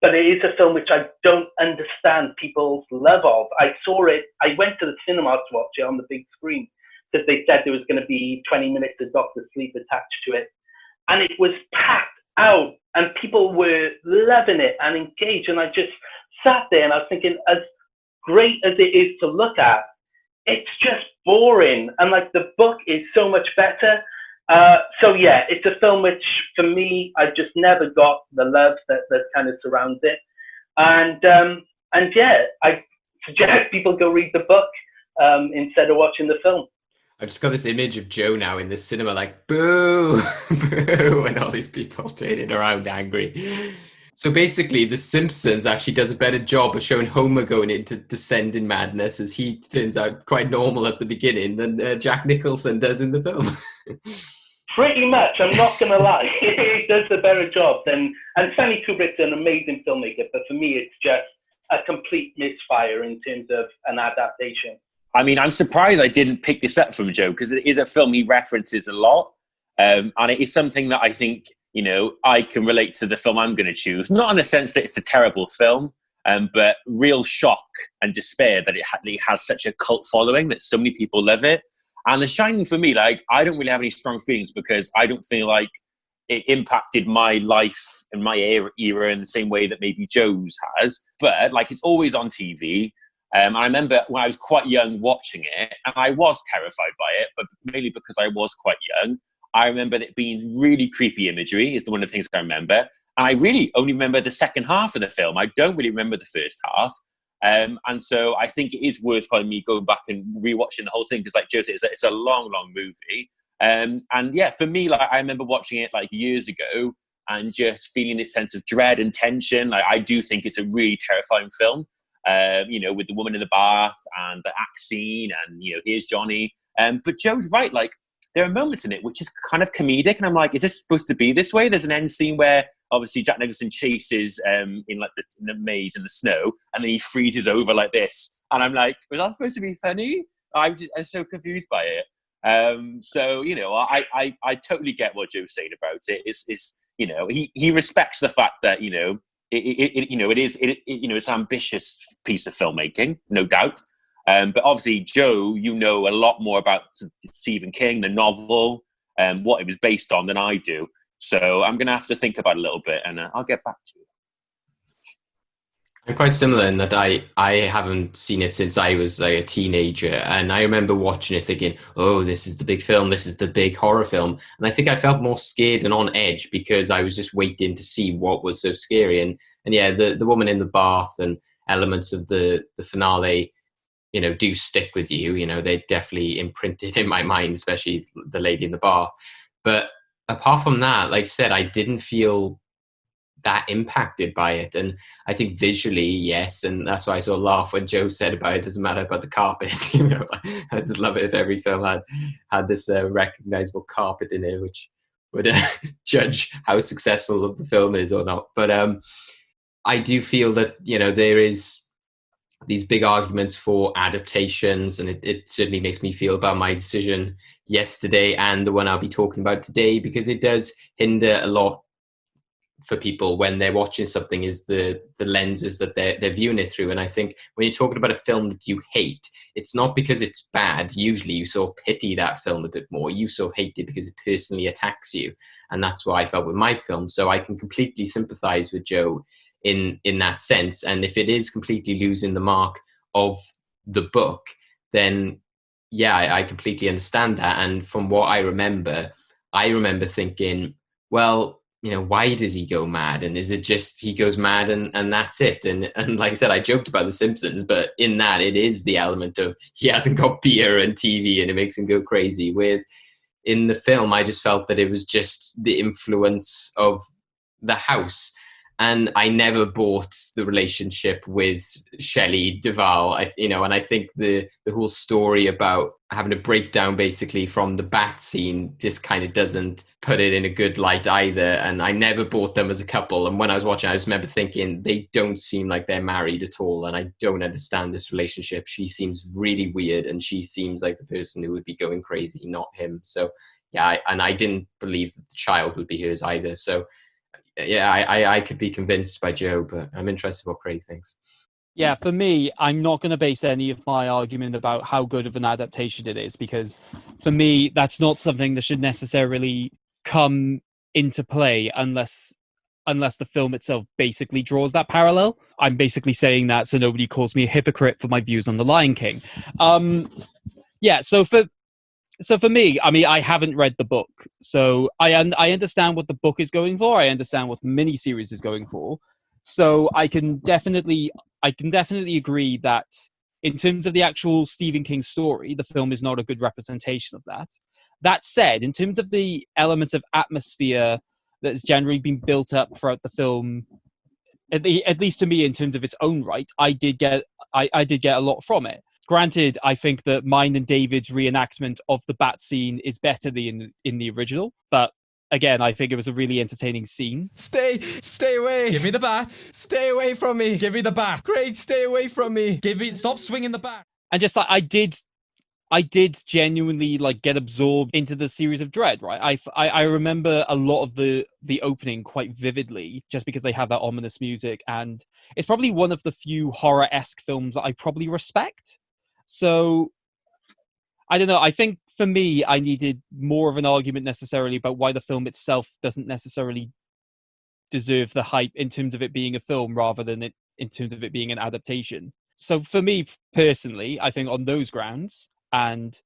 But it is a film which I don't understand people's love of. I saw it, I went to the cinema to watch it on the big screen because they said there was going to be 20 minutes of Dr. Sleep attached to it. And it was packed out and people were loving it and engaged. And I just sat there and I was thinking, as great as it is to look at, it's just boring. And like the book is so much better. So yeah, it's a film which for me, I just never got the love that kind of surrounds it. And yeah, I suggest people go read the book instead of watching the film. I've just got this image of Joe now in the cinema, like, boo, boo, and all these people turning around angry. So basically, The Simpsons actually does a better job of showing Homer going into descending madness, as he turns out quite normal at the beginning, than Jack Nicholson does in the film. Pretty much, I'm not going to lie. It does a better job and Stanley Kubrick's an amazing filmmaker, but for me, it's just a complete misfire in terms of an adaptation. I mean, I'm surprised I didn't pick this up from Joe, because it is a film he references a lot. And it is something that I think, you know, I can relate to the film I'm going to choose. Not in the sense that it's a terrible film, but real shock and despair that it has such a cult following, that so many people love it. And The Shining, for me, like, I don't really have any strong feelings because I don't feel like it impacted my life and my era in the same way that maybe Joe's has. But, like, it's always on TV. I remember when I was quite young watching it, and I was terrified by it, but mainly because I was quite young. I remember it being really creepy imagery is one of the things I remember. And I really only remember the second half of the film. I don't really remember the first half. And so I think it is worthwhile me going back and rewatching the whole thing, because like Joe said, it's a long, long movie. And yeah, for me, like, I remember watching it like years ago and just feeling this sense of dread and tension. Like, I do think it's a really terrifying film. You know, with the woman in the bath and the axe scene and, you know, here's Johnny. But Joe's right, like, there are moments in it which is kind of comedic, and I'm like, is this supposed to be this way? There's an end scene where obviously Jack Nicholson chases in like in the maze in the snow, and then he freezes over like this, and I'm like, was that supposed to be funny? I'm so confused by it. So, you know, I totally get what Joe's saying about it. It's you know, he respects the fact that, you know, it's an ambitious piece of filmmaking, no doubt. But obviously, Joe, you know a lot more about Stephen King, the novel, what it was based on than I do. So I'm going to have to think about it a little bit, and I'll get back to you. I'm quite similar in that I haven't seen it since I was like a teenager, and I remember watching it thinking, oh, this is the big film, this is the big horror film. And I think I felt more scared and on edge because I was just waiting to see what was so scary. And yeah, the woman in the bath and elements of the finale, do stick with you. They definitely imprinted in my mind, especially the lady in the bath. But apart from that, like I said, I didn't feel that impacted by it. And I think visually, yes, and that's why I sort of laugh when Joe said about it doesn't matter about the carpet. I just love it if every film had this recognizable carpet in it, which would judge how successful of the film is or not. But I do feel that there is these big arguments for adaptations, and it certainly makes me feel about my decision yesterday and the one I'll be talking about today, because it does hinder a lot for people when they're watching something, is the lenses that they're viewing it through. And I think when you're talking about a film that you hate, it's not because it's bad. Usually you sort of pity that film a bit more. You sort of hate it because it personally attacks you. And that's what I felt with my film. So I can completely sympathize with Joe in that sense. And if it is completely losing the mark of the book, then yeah, I completely understand that. And from what I remember thinking, well, why does he go mad? And is it just he goes mad and that's it? And like I said, I joked about The Simpsons, but in that it is the element of he hasn't got beer and TV and it makes him go crazy. Whereas in the film, I just felt that it was just the influence of the house. And I never bought the relationship with Shelley Duvall, and I think the whole story about having a breakdown basically from the bat scene just kind of doesn't put it in a good light either. And I never bought them as a couple. And when I was watching, I just remember thinking they don't seem like they're married at all. And I don't understand this relationship. She seems really weird, and she seems like the person who would be going crazy, not him. So yeah, I didn't believe that the child would be hers either. So yeah, I could be convinced by Joe, but I'm interested what Craig thinks. Yeah, for me, I'm not going to base any of my argument about how good of an adaptation it is, because for me, that's not something that should necessarily come into play unless the film itself basically draws that parallel. I'm basically saying that so nobody calls me a hypocrite for my views on The Lion King. So for me, I mean, I haven't read the book, so I understand what the book is going for. I understand what the miniseries is going for. So I can definitely agree that in terms of the actual Stephen King story, the film is not a good representation of that. That said, in terms of the elements of atmosphere that has generally been built up throughout the film, at least to me, in terms of its own right, I did get a lot from it. Granted, I think that mine and David's reenactment of the bat scene is better than in the original, but again, I think it was a really entertaining scene. Stay away. Give me the bat. Stay away from me. Give me the bat. Craig, stay away from me. Stop swinging the bat. And just like I did genuinely like get absorbed into the series of Dread, right? I remember a lot of the opening quite vividly, just because they have that ominous music, and it's probably one of the few horror-esque films that I probably respect. So, I don't know. I think for me, I needed more of an argument necessarily about why the film itself doesn't necessarily deserve the hype in terms of it being a film rather than in terms of it being an adaptation. So for me personally, I think on those grounds and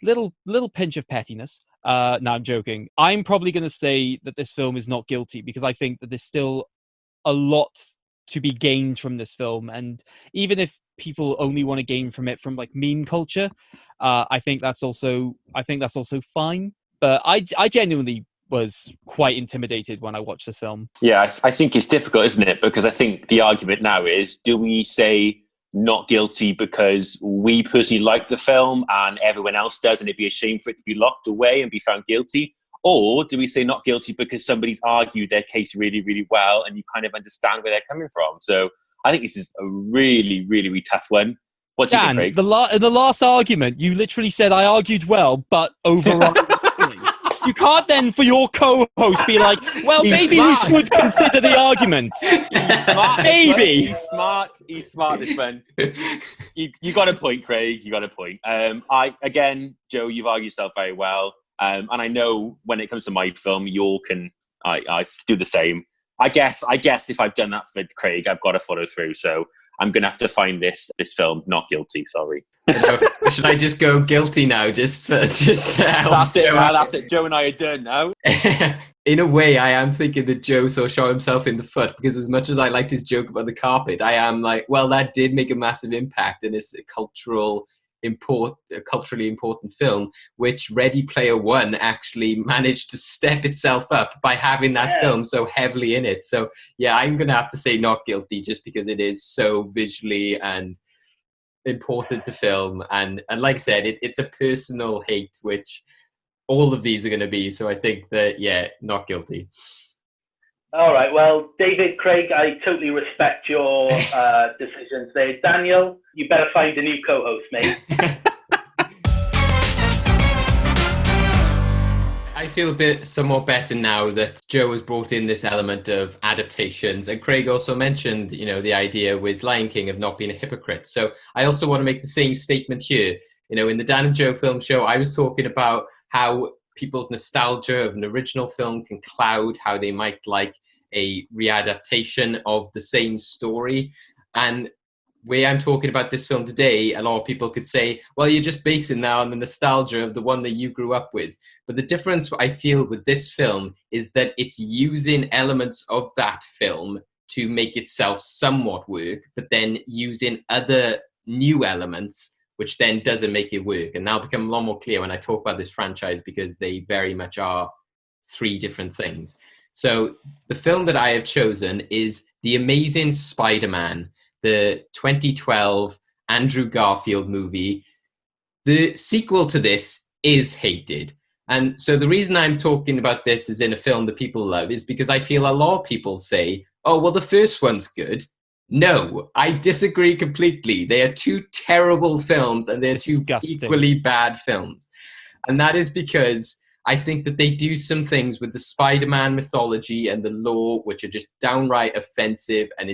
little pinch of pettiness, no, I'm joking. I'm probably going to say that this film is not guilty, because I think that there's still a lot to be gained from this film, and even if people only want to gain from it from like meme culture, I think that's also fine. But I genuinely was quite intimidated when I watched this film. Yeah, I think it's difficult, isn't it? Because I think the argument now is, do we say not guilty because we personally like the film and everyone else does, and it'd be a shame for it to be locked away and be found guilty? Or do we say not guilty because somebody's argued their case really, really well and you kind of understand where they're coming from? So I think this is a really, really, really tough one. What do you think, Craig? In the last argument, you literally said I argued well, but overall. You can't then, for your co-host, be like, well, He's maybe smart. we should consider the arguments. He's smart. Maybe. He's smart. He's smart, this one. You got a point, Craig. You got a point. Again, Joe, you've argued yourself very well. And I know when it comes to my film, you all can I do the same. I guess if I've done that for Craig, I've got to follow through. So I'm going to have to find this film not guilty. Sorry. Should I just go guilty now, just to help? That's it, man. That's it. Joe and I are done now. In a way, I am thinking that Joe sort of shot himself in the foot, because as much as I liked his joke about the carpet, I am like, well, that did make a massive impact, and it's a culturally important film, which Ready Player One actually managed to step itself up by having that film so heavily in it. So yeah, I'm going to have to say not guilty, just because it is so visually and important to film, and like I said, it's a personal hate, which all of these are going to be. So I think that, yeah, not guilty. All right. Well, David, Craig, I totally respect your decisions there. Daniel, you better find a new co-host, mate. I feel a bit somewhat better now that Joe has brought in this element of adaptations, and Craig also mentioned, the idea with Lion King of not being a hypocrite. So I also want to make the same statement here. In the Dan and Joe Film Show, I was talking about how people's nostalgia of an original film can cloud how they might like a readaptation of the same story. And where I'm talking about this film today, a lot of people could say, well, you're just basing that on the nostalgia of the one that you grew up with. But the difference I feel with this film is that it's using elements of that film to make itself somewhat work, but then using other new elements, which then doesn't make it work. And that'll become a lot more clear when I talk about this franchise, because they very much are three different things. So the film that I have chosen is The Amazing Spider-Man, the 2012 Andrew Garfield movie. The sequel to this is hated. And so the reason I'm talking about this is in a film that people love is because I feel a lot of people say, oh, well, the first one's good. No, I disagree completely. They are two terrible films, and they're two equally bad films. And that is because I think that they do some things with the Spider-Man mythology and the lore which are just downright offensive, and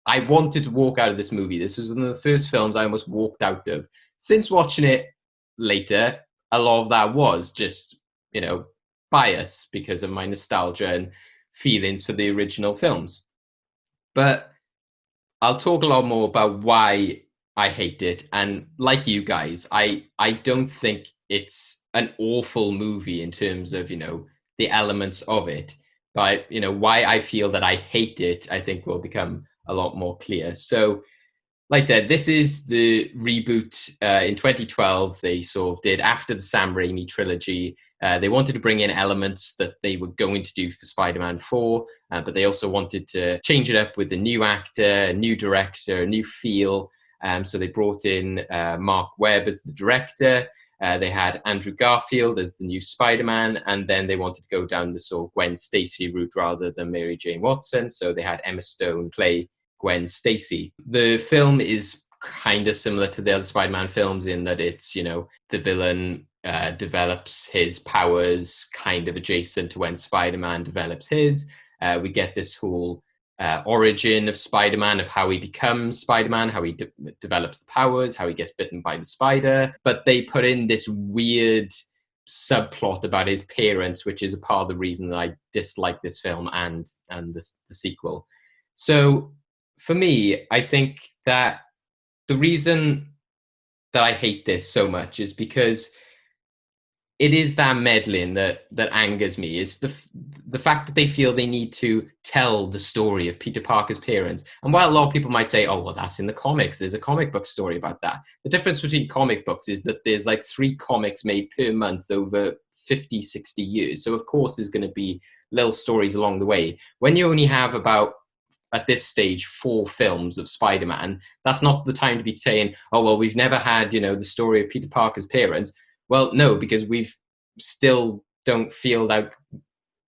I wanted to walk out of this movie. This was one of the first films I almost walked out of. Since watching it later, a lot of that was just, bias because of my nostalgia and feelings for the original films. But I'll talk a lot more about why I hate it. And like you guys, I don't think it's an awful movie in terms of, the elements of it. But, why I feel that I hate it, I think will become a lot more clear. So, like I said, this is the reboot in 2012 they sort of did after the Sam Raimi trilogy. They wanted to bring in elements that they were going to do for Spider-Man 4, but they also wanted to change it up with a new actor, a new director, a new feel. So they brought in Mark Webb as the director. They had Andrew Garfield as the new Spider-Man, and then they wanted to go down the sort of Gwen Stacy route rather than Mary Jane Watson. So they had Emma Stone play Gwen Stacy. The film is kind of similar to the other Spider-Man films in that it's, the villain develops his powers kind of adjacent to when Spider-Man develops his. We get this whole origin of Spider-Man, of how he becomes Spider-Man, how he develops the powers, how he gets bitten by the spider. But they put in this weird subplot about his parents, which is a part of the reason that I dislike this film and the sequel. So for me, I think that the reason that I hate this so much is because it is that meddling that angers me. Is the fact that they feel they need to tell the story of Peter Parker's parents. And while a lot of people might say, oh, well, that's in the comics, there's a comic book story about that. The difference between comic books is that there's like 3 comics made per month over 50, 60 years. So of course there's going to be little stories along the way. When you only have about, at this stage, 4 films of Spider-Man, that's not the time to be saying, oh, well, we've never had, the story of Peter Parker's parents. Well, no, because we've still don't feel like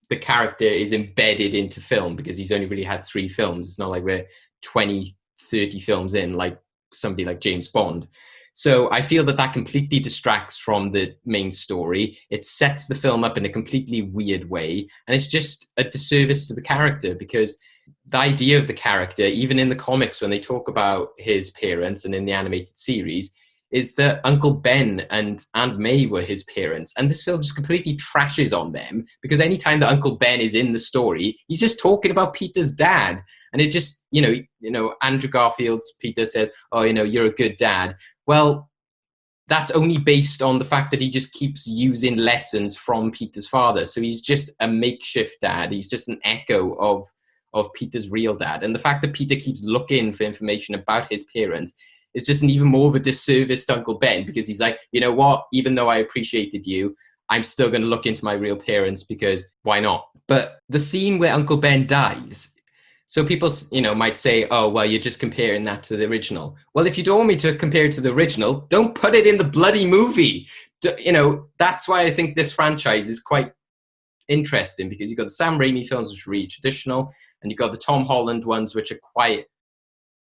the character is embedded into film, because he's only really had 3 films. It's not like we're 20, 30 films in, like somebody like James Bond. So I feel that completely distracts from the main story. It sets the film up in a completely weird way. And it's just a disservice to the character, because the idea of the character, even in the comics, when they talk about his parents and in the animated series, is that Uncle Ben and Aunt May were his parents. And this film just completely trashes on them, because anytime that Uncle Ben is in the story, he's just talking about Peter's dad. And it just, Andrew Garfield's Peter says, oh, you're a good dad. Well, that's only based on the fact that he just keeps using lessons from Peter's father. So he's just a makeshift dad. He's just an echo of Peter's real dad. And the fact that Peter keeps looking for information about his parents is just an even more of a disservice to Uncle Ben, because he's like, you know what, even though I appreciated you, I'm still going to look into my real parents, because why not? But the scene where Uncle Ben dies, so people, might say, oh, well, you're just comparing that to the original. Well, if you don't want me to compare it to the original, don't put it in the bloody movie. That's why I think this franchise is quite interesting, because you've got the Sam Raimi films, which are really traditional, and you've got the Tom Holland ones, which are quite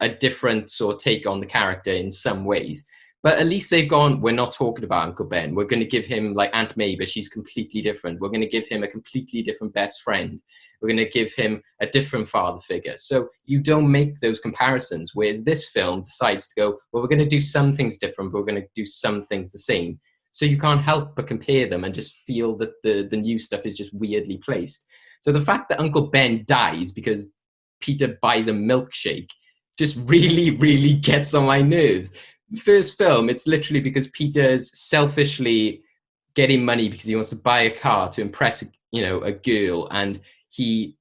a different sort of take on the character in some ways. But at least they've gone, we're not talking about Uncle Ben. We're going to give him like Aunt May, but she's completely different. We're going to give him a completely different best friend. We're going to give him a different father figure. So you don't make those comparisons, whereas this film decides to go, well, we're going to do some things different, but we're going to do some things the same. So you can't help but compare them and just feel that the new stuff is just weirdly placed. So the fact that Uncle Ben dies because Peter buys a milkshake just really, really gets on my nerves. The first film, it's literally because Peter's selfishly getting money because he wants to buy a car to impress, a girl, and he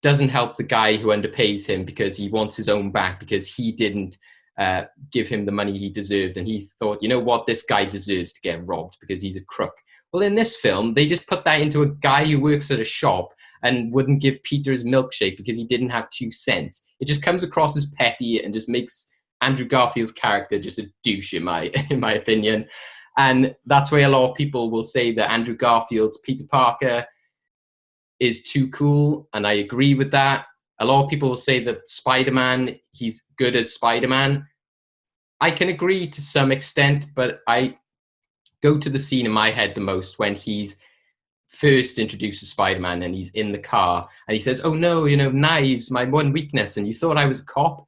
doesn't help the guy who underpays him because he wants his own back, because he didn't give him the money he deserved, and he thought, you know what, this guy deserves to get robbed because he's a crook. Well, in this film, they just put that into a guy who works at a shop and wouldn't give Peter his milkshake because he didn't have 2 cents. It just comes across as petty and just makes Andrew Garfield's character just a douche, in my opinion. And that's why a lot of people will say that Andrew Garfield's Peter Parker is too cool, and I agree with that. A lot of people will say that Spider-Man, he's good as Spider-Man. I can agree to some extent, but I go to the scene in my head the most when he's first introduces Spider-Man and he's in the car and he says, oh no, knives, my one weakness, and you thought I was a cop?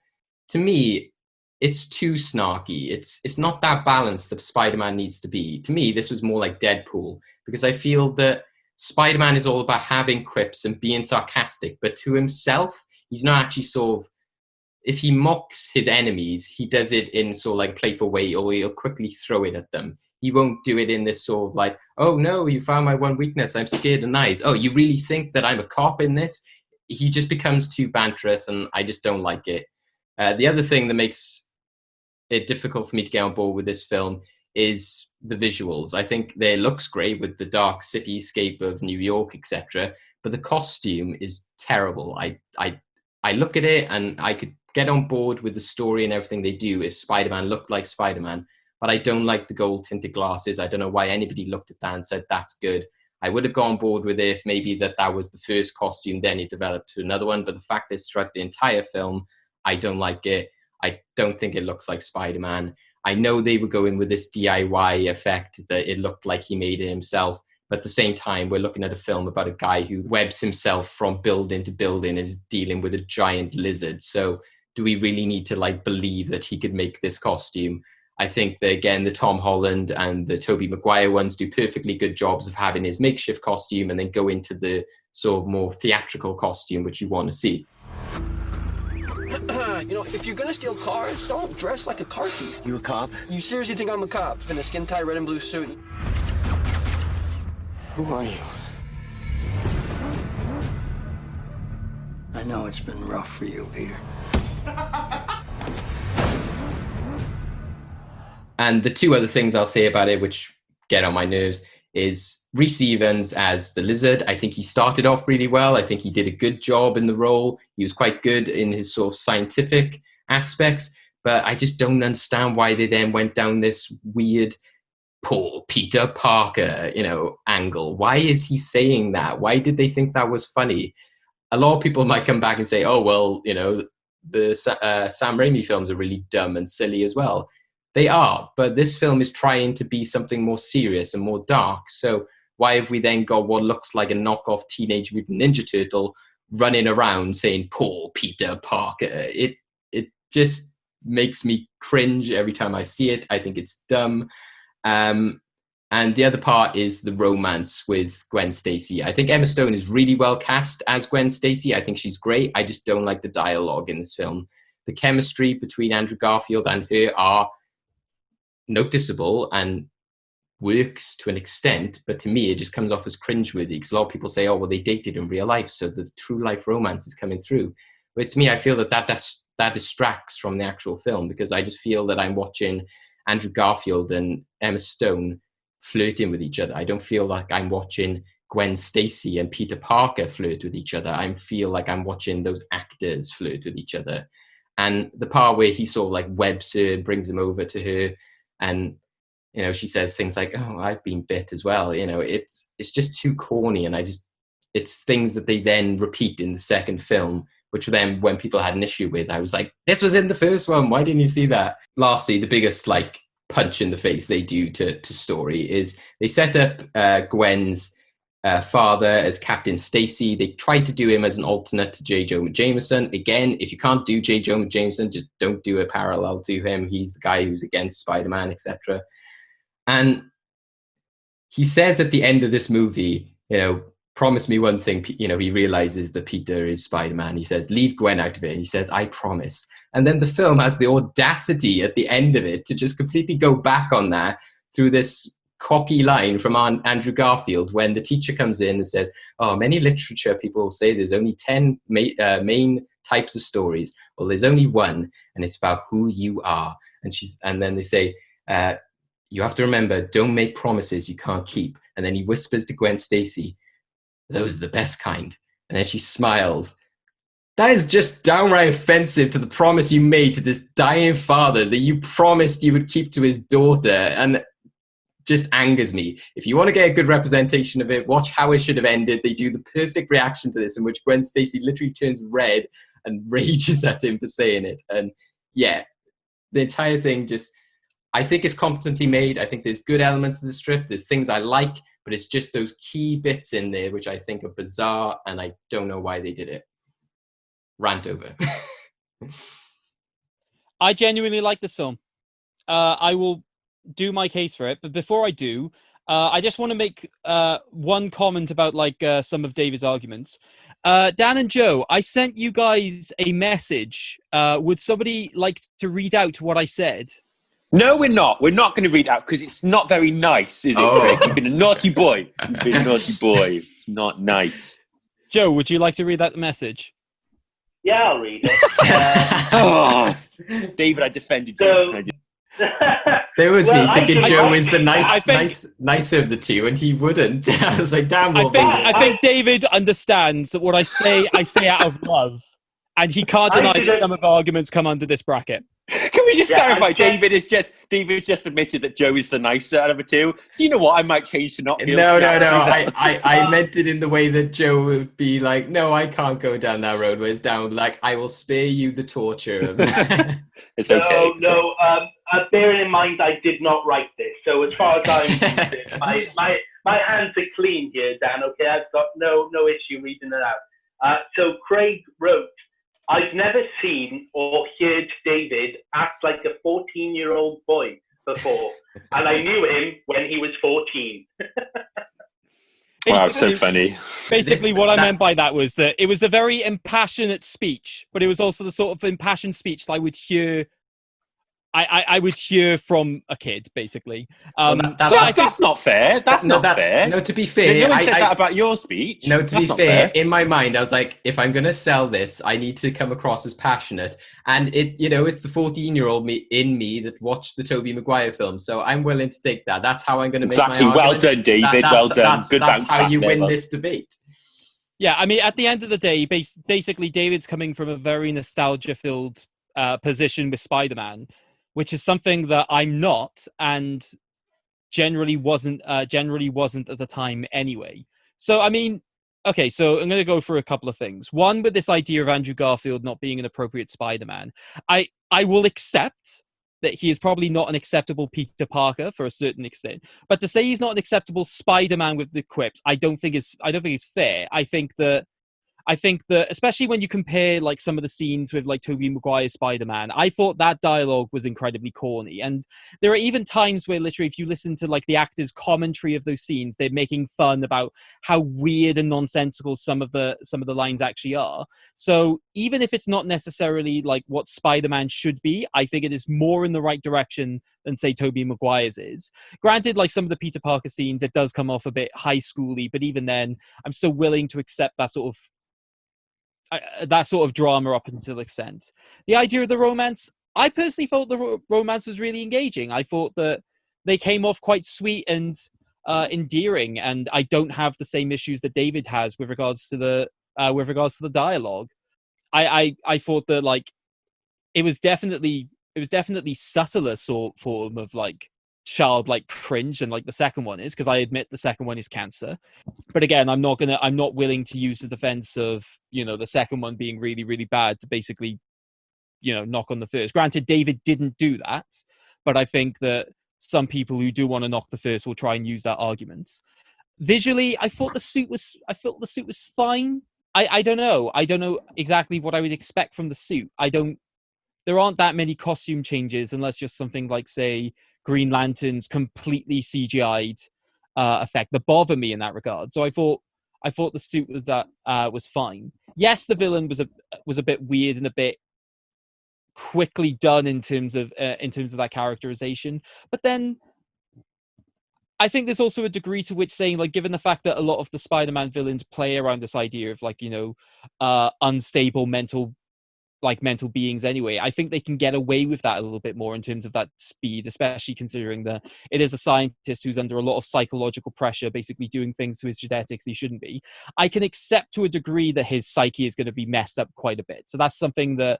To me, it's too snarky. It's not that balanced that Spider-Man needs to be. To me, this was more like Deadpool, because I feel that Spider-Man is all about having quips and being sarcastic, but to himself, he's not actually sort of, if he mocks his enemies, he does it in sort of like playful way, or he'll quickly throw it at them. He won't do it in this sort of like, oh no, you found my one weakness, I'm scared of knives. Oh, you really think that I'm a cop in this? He just becomes too banterous, and I just don't like it. The other thing that makes it difficult for me to get on board with this film is the visuals. I think it looks great with the dark cityscape of New York, etc., but the costume is terrible. I look at it and I could get on board with the story and everything they do if Spider-Man looked like Spider-Man, but I don't like the gold tinted glasses. I don't know why anybody looked at that and said that's good. I would have gone on board with it if maybe that was the first costume, then it developed to another one, but the fact it's throughout the entire film, I don't like it. I don't think it looks like Spider-Man. I know they were going with this DIY effect that it looked like he made it himself, but at the same time, we're looking at a film about a guy who webs himself from building to building and is dealing with a giant lizard. So do we really need to believe that he could make this costume? I think that, again, the Tom Holland and the Tobey Maguire ones do perfectly good jobs of having his makeshift costume and then go into the sort of more theatrical costume, which you want to see. If you're gonna steal cars, don't dress like a car thief. You a cop? You seriously think I'm a cop in a skin-tight red and blue suit? Who are you? I know it's been rough for you, Peter. And the 2 other things I'll say about it, which get on my nerves, is Rhys Evans as the Lizard. I think he started off really well. I think he did a good job in the role. He was quite good in his sort of scientific aspects, but I just don't understand why they then went down this weird Peter Parker, angle. Why is he saying that? Why did they think that was funny? A lot of people might come back and say, oh, well, the Sam Raimi films are really dumb and silly as well. They are, but this film is trying to be something more serious and more dark. So why have we then got what looks like a knockoff Teenage Mutant Ninja Turtle running around saying "Poor Peter Parker"? It just makes me cringe every time I see it. I think it's dumb. And the other part is the romance with Gwen Stacy. I think Emma Stone is really well cast as Gwen Stacy. I think she's great. I just don't like the dialogue in this film. The chemistry between Andrew Garfield and her are noticeable and works to an extent, but to me it just comes off as cringeworthy, because a lot of people say, oh well, they dated in real life, so the true life romance is coming through. Whereas to me, I feel that distracts from the actual film, because I just feel that I'm watching Andrew Garfield and Emma Stone flirting with each other. I don't feel like I'm watching Gwen Stacy and Peter Parker flirt with each other. I feel like I'm watching those actors flirt with each other. And the part where he sort of like webs her and brings him over to her, and you know, she says things like, oh, I've been bit as well. You know, it's just too corny. And it's things that they then repeat in the second film, which then when people had an issue with, I was like, this was in the first one. Why didn't you see that? Lastly, the biggest like punch in the face they do to story is they set up Gwen's father as Captain Stacy. They tried to do him as an alternate to J. Jonah Jameson. Again, if you can't do J. Jonah Jameson, just don't do a parallel to him. He's the guy who's against Spider-Man, etc. And he says at the end of this movie, you know, promise me one thing. You know, he realizes that Peter is Spider-Man. He says, leave Gwen out of it. He says, I promise. And then the film has the audacity at the end of it to just completely go back on that through this cocky line from Andrew Garfield when the teacher comes in and says, oh, many literature people say there's only 10 main types of stories. Well, there's only one, and it's about who you are. And then they say, you have to remember, don't make promises you can't keep. And then he whispers to Gwen Stacy, those are the best kind. And then she smiles. That is just downright offensive to the promise you made to this dying father that you promised you would keep to his daughter, and just angers me. If you want to get a good representation of it, watch how it should have ended. They do the perfect reaction to this, in which Gwen Stacy literally turns red and rages at him for saying it. And yeah, the entire thing just, I think it's competently made. I think there's good elements of the strip. There's things I like, but it's just those key bits in there which I think are bizarre, and I don't know why they did it. Rant over. I genuinely like this film. I will do my case for it, but before I do, I just want to make one comment about some of David's arguments. Dan and Joe, I sent you guys a message. Would somebody like to read out what I said? No, we're not. We're not going to read it out because it's not very nice, is it, Craig? You've been a naughty boy. You've been a naughty boy. It's not nice. Joe, would you like to read out the message? Yeah, I'll read it. David, I defended you. There was me thinking Joe is the nicer of the two, and he wouldn't. I was like, damn. I think David understands that what I say out of love, and he can't deny that some of the arguments come under this bracket. Can we just clarify? David just admitted that Joe is the nicer out of the two. So you know what? I might change to not. No. I meant it in the way that Joe would be like, no, I can't go down that road. Whereas Dan would be like, I will spare you the torture of It's okay. No. Bearing in mind, I did not write this. So as far as I'm concerned, my hands are clean here, Dan. Okay, I've got no issue reading it out. So Craig wrote, I've never seen or heard David act like a 14-year-old boy before, and I knew him when he was 14. Wow, so funny. Basically, what I meant by that was that it was a very impassionate speech, but it was also the sort of impassioned speech that I would hear. I would hear from a kid, basically. That's not fair. That's not fair. No, to be fair, no one said that about your speech. No, to be fair, in my mind, I was like, if I'm going to sell this, I need to come across as passionate. And it's the 14-year-old me in me that watched the Tobey Maguire film, so I'm willing to take that. That's how I'm going to make my argument. Well done, David. Well done. Good bounce back. That's how you win this debate. Yeah, I mean, at the end of the day, basically, David's coming from a very nostalgia-filled position with Spider-Man, which is something that I'm not, and generally wasn't at the time anyway. So, I mean, okay, so I'm going to go through a couple of things. One, with this idea of Andrew Garfield not being an appropriate Spider-Man, I will accept that he is probably not an acceptable Peter Parker for a certain extent. But to say he's not an acceptable Spider-Man with the quips, I don't think is fair. I think that, especially when you compare like some of the scenes with like Tobey Maguire's Spider-Man, I thought that dialogue was incredibly corny. And there are even times where literally, if you listen to like the actors' commentary of those scenes, they're making fun about how weird and nonsensical some of the lines actually are. So even if it's not necessarily like what Spider-Man should be, I think it is more in the right direction than say Tobey Maguire's is. Granted, like some of the Peter Parker scenes, it does come off a bit high schooly, but even then, I'm still willing to accept that sort of drama up until an extent. The idea of the romance, I personally thought the romance was really engaging. I thought that they came off quite sweet and endearing, and I don't have the same issues that David has with regards to the dialogue. I thought that like it was definitely subtler form of like childlike cringe than like the second one is, because I admit the second one is cancer. But again, I'm not willing to use the defense of, you know, the second one being really, really bad to basically, you know, knock on the first. Granted, David didn't do that, but I think that some people who do want to knock the first will try and use that argument. Visually, I felt the suit was fine. I don't know exactly what I would expect from the suit. There aren't that many costume changes unless just something like, say, Green Lantern's completely CGI'd effect that bother me in that regard. So I thought the suit was fine. Yes, the villain was a bit weird and a bit quickly done in terms of that characterization. But then I think there's also a degree to which saying, like, given the fact that a lot of the Spider-Man villains play around this idea of like, you know, unstable mental beings anyway, I think they can get away with that a little bit more in terms of that speed, especially considering that it is a scientist who's under a lot of psychological pressure, basically doing things to his genetics he shouldn't be. I can accept to a degree that his psyche is going to be messed up quite a bit. So that's something that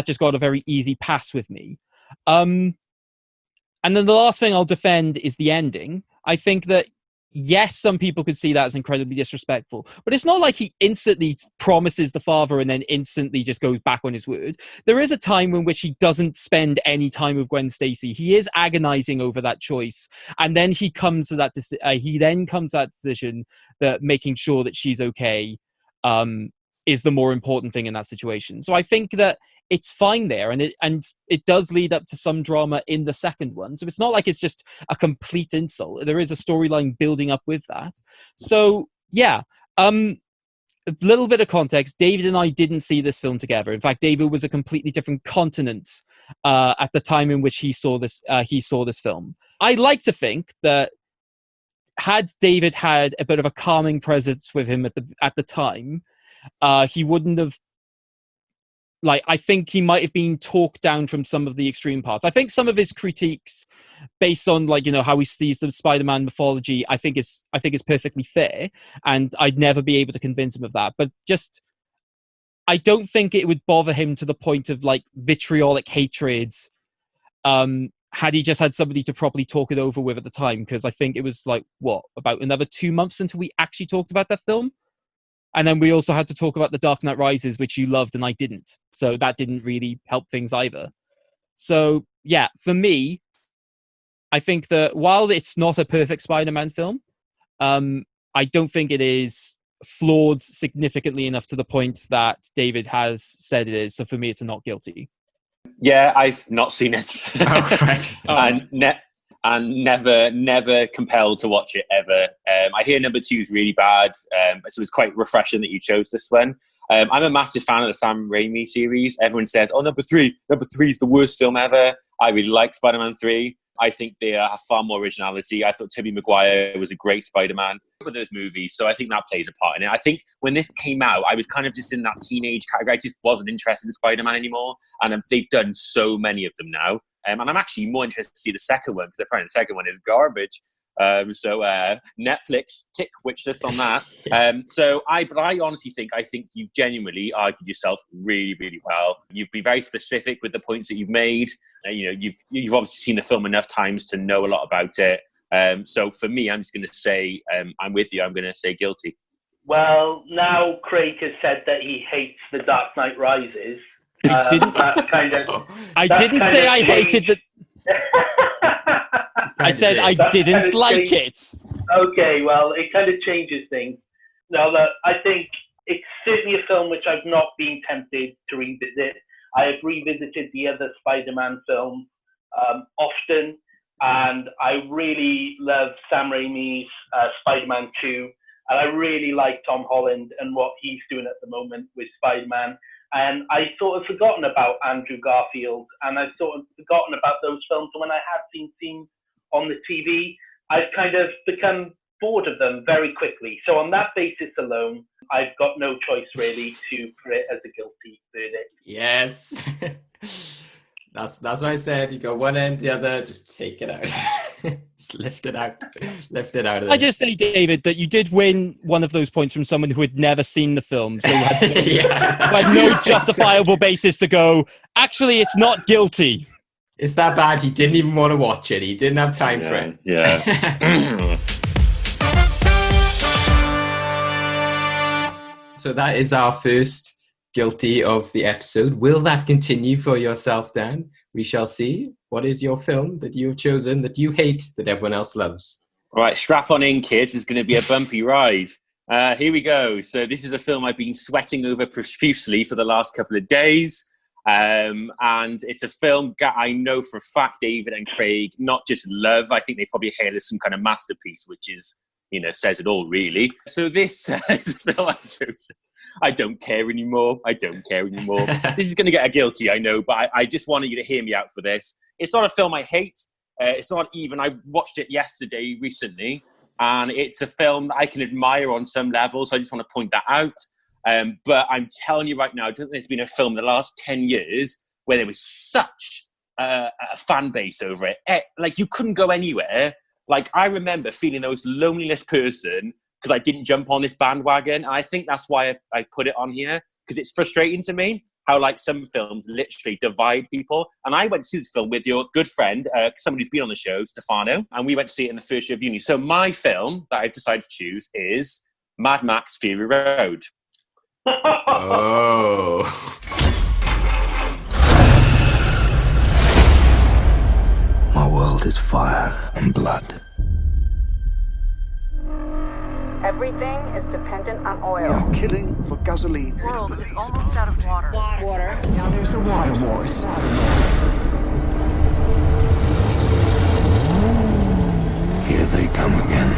just got a very easy pass with me. And then the last thing I'll defend is the ending. I think that, yes, some people could see that as incredibly disrespectful, but it's not like he instantly promises the father and then instantly just goes back on his word. There is a time in which he doesn't spend any time with Gwen Stacy. He is agonizing over that choice, and then he comes to that decision that making sure that she's okay is the more important thing in that situation. So I think that it's fine there, and it does lead up to some drama in the second one. So it's not like it's just a complete insult. There is a storyline building up with that. So yeah, a little bit of context. David and I didn't see this film together. In fact, David was a completely different continent at the time in which he saw this film. I like to think that had David had a bit of a calming presence with him at the time, he wouldn't have. Like, I think he might have been talked down from some of the extreme parts. I think some of his critiques, based on, like, you know, how he sees the Spider-Man mythology, I think is perfectly fair, and I'd never be able to convince him of that. But just, I don't think it would bother him to the point of like vitriolic hatred. Had he just had somebody to properly talk it over with at the time, because I think it was like about another 2 months until we actually talked about that film. And then we also had to talk about The Dark Knight Rises, which you loved and I didn't. So that didn't really help things either. So, yeah, for me, I think that while it's not a perfect Spider-Man film, I don't think it is flawed significantly enough to the point that David has said it is. So for me, it's a not guilty. Yeah, I've not seen it. Oh, right. And never compelled to watch it ever. I hear number 2 is really bad, so it's quite refreshing that you chose this one. I'm a massive fan of the Sam Raimi series. Everyone says, "Oh, number three is the worst film ever." I really like Spider-Man 3. I think they have far more originality. I thought Tobey Maguire was a great Spider-Man with those movies, so I think that plays a part in it. I think when this came out, I was kind of just in that teenage category. I just wasn't interested in Spider-Man anymore, and they've done so many of them now. And I'm actually more interested to see the second one, because apparently the second one is garbage. So Netflix, tick wish list on that. But I honestly think you've genuinely argued yourself really, really well. You've been very specific with the points that you've made. You've obviously seen the film enough times to know a lot about it. So for me, I'm just going to say I'm with you. I'm going to say guilty. Well, now Craig has said that he hates The Dark Knight Rises. I didn't. I didn't say I hated the. I said I didn't like it. Okay, well, it kind of changes things. Now, that I think it's certainly a film which I've not been tempted to revisit. I have revisited the other Spider-Man films often, and I really love Sam Raimi's Spider-Man 2, and I really like Tom Holland and what he's doing at the moment with Spider-Man. And I sort of forgotten about Andrew Garfield, and I've sort of forgotten about those films. And when I have seen scenes on the TV, I've kind of become bored of them very quickly. So on that basis alone, I've got no choice really to put it as a guilty verdict. Yes. That's what I said. You go one end, the other, just take it out. Just lift it out. Lift it out of there. I just say, David, that you did win one of those points from someone who had never seen the film. So you had no justifiable basis to go, actually, it's not guilty. It's that bad. He didn't even want to watch it. He didn't have time for it. Yeah. So that is our first guilty of the episode. Will that continue for yourself, Dan? We shall see. What is your film that you have chosen that you hate that everyone else loves? All right, strap on in, kids. It's going to be a bumpy ride. Here we go. So this is a film I've been sweating over profusely for the last couple of days. And it's a film that I know for a fact David and Craig not just love. I think they probably hail it as some kind of masterpiece, which is, says it all, really. So this is a film I've chosen. I don't care anymore. This is going to get a guilty, I know, but I just wanted you to hear me out for this. It's not a film I hate. It's not even, I watched it yesterday recently, and it's a film that I can admire on some level, so I just want to point that out. But I'm telling you right now, I don't think there's been a film in the last 10 years where there was such a fan base over it. Like, you couldn't go anywhere. Like, I remember feeling those loneliness person because I didn't jump on this bandwagon. And I think that's why I put it on here, because it's frustrating to me how, like, some films literally divide people. And I went to see this film with your good friend, somebody who's been on the show, Stefano, and we went to see it in the first year of uni. So my film that I've decided to choose is Mad Max Fury Road. Oh. My world is fire and blood. Everything is dependent on oil. We are killing for gasoline. The world is almost out of water. Water. Now there's the water wars. Here they come again.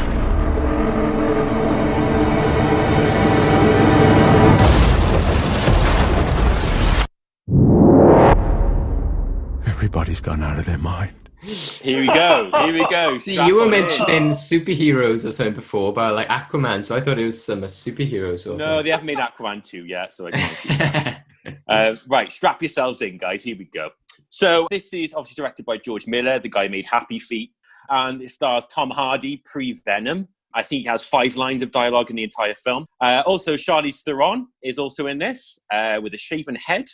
Everybody's gone out of their mind. Here we go. See, you were mentioning superheroes or something before about like Aquaman, so I thought it was some superheroes. No, they haven't made Aquaman 2 yet, so I can't. Right, strap yourselves in, guys. Here we go. So this is obviously directed by George Miller, the guy who made Happy Feet, and it stars Tom Hardy pre-Venom. I think he has 5 lines of dialogue in the entire film. Also, Charlize Theron is also in this with a shaven head.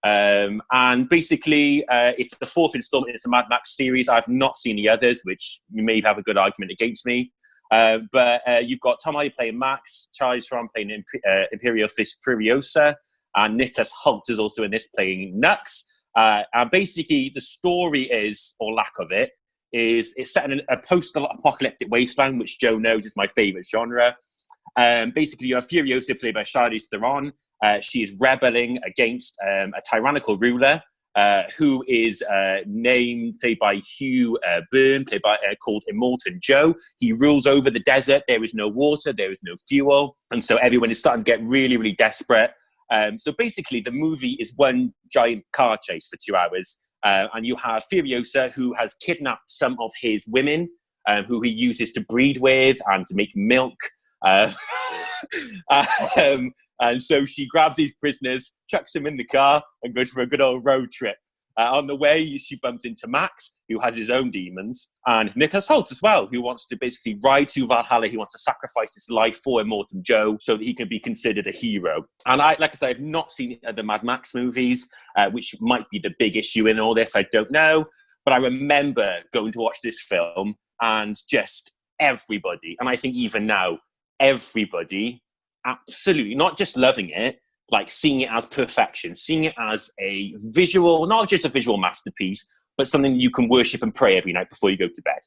And basically, it's the 4th installment. It's a Mad Max series. I've not seen the others, which you may have a good argument against me. But you've got Tom Hardy playing Max, Charlize Theron playing Imperial Furiosa, and Nicholas Hoult is also in this playing Nux. And basically, the story is, or lack of it, is it's set in a post-apocalyptic wasteland, which Joe knows is my favourite genre. Basically, you have Furiosa played by Charlize Theron. She is rebelling against a tyrannical ruler who is played by Hugh Byrne, called Immortan Joe. He rules over the desert. There is no water. There is no fuel. And so everyone is starting to get really, really desperate. So basically, the movie is one giant car chase for 2 hours. And you have Furiosa, who has kidnapped some of his women, who he uses to breed with and to make milk. And so she grabs these prisoners, chucks them in the car, and goes for a good old road trip. On the way, she bumps into Max, who has his own demons, and Nicholas Hoult as well, who wants to basically ride to Valhalla. He wants to sacrifice his life for Immortan Joe so that he can be considered a hero. And like I said, I've not seen the Mad Max movies, which might be the big issue in all this. I don't know. But I remember going to watch this film, and just everybody, and I think even now, everybody absolutely not just loving it, like seeing it as perfection, seeing it as a visual, not just a visual masterpiece, but something you can worship and pray every night before you go to bed.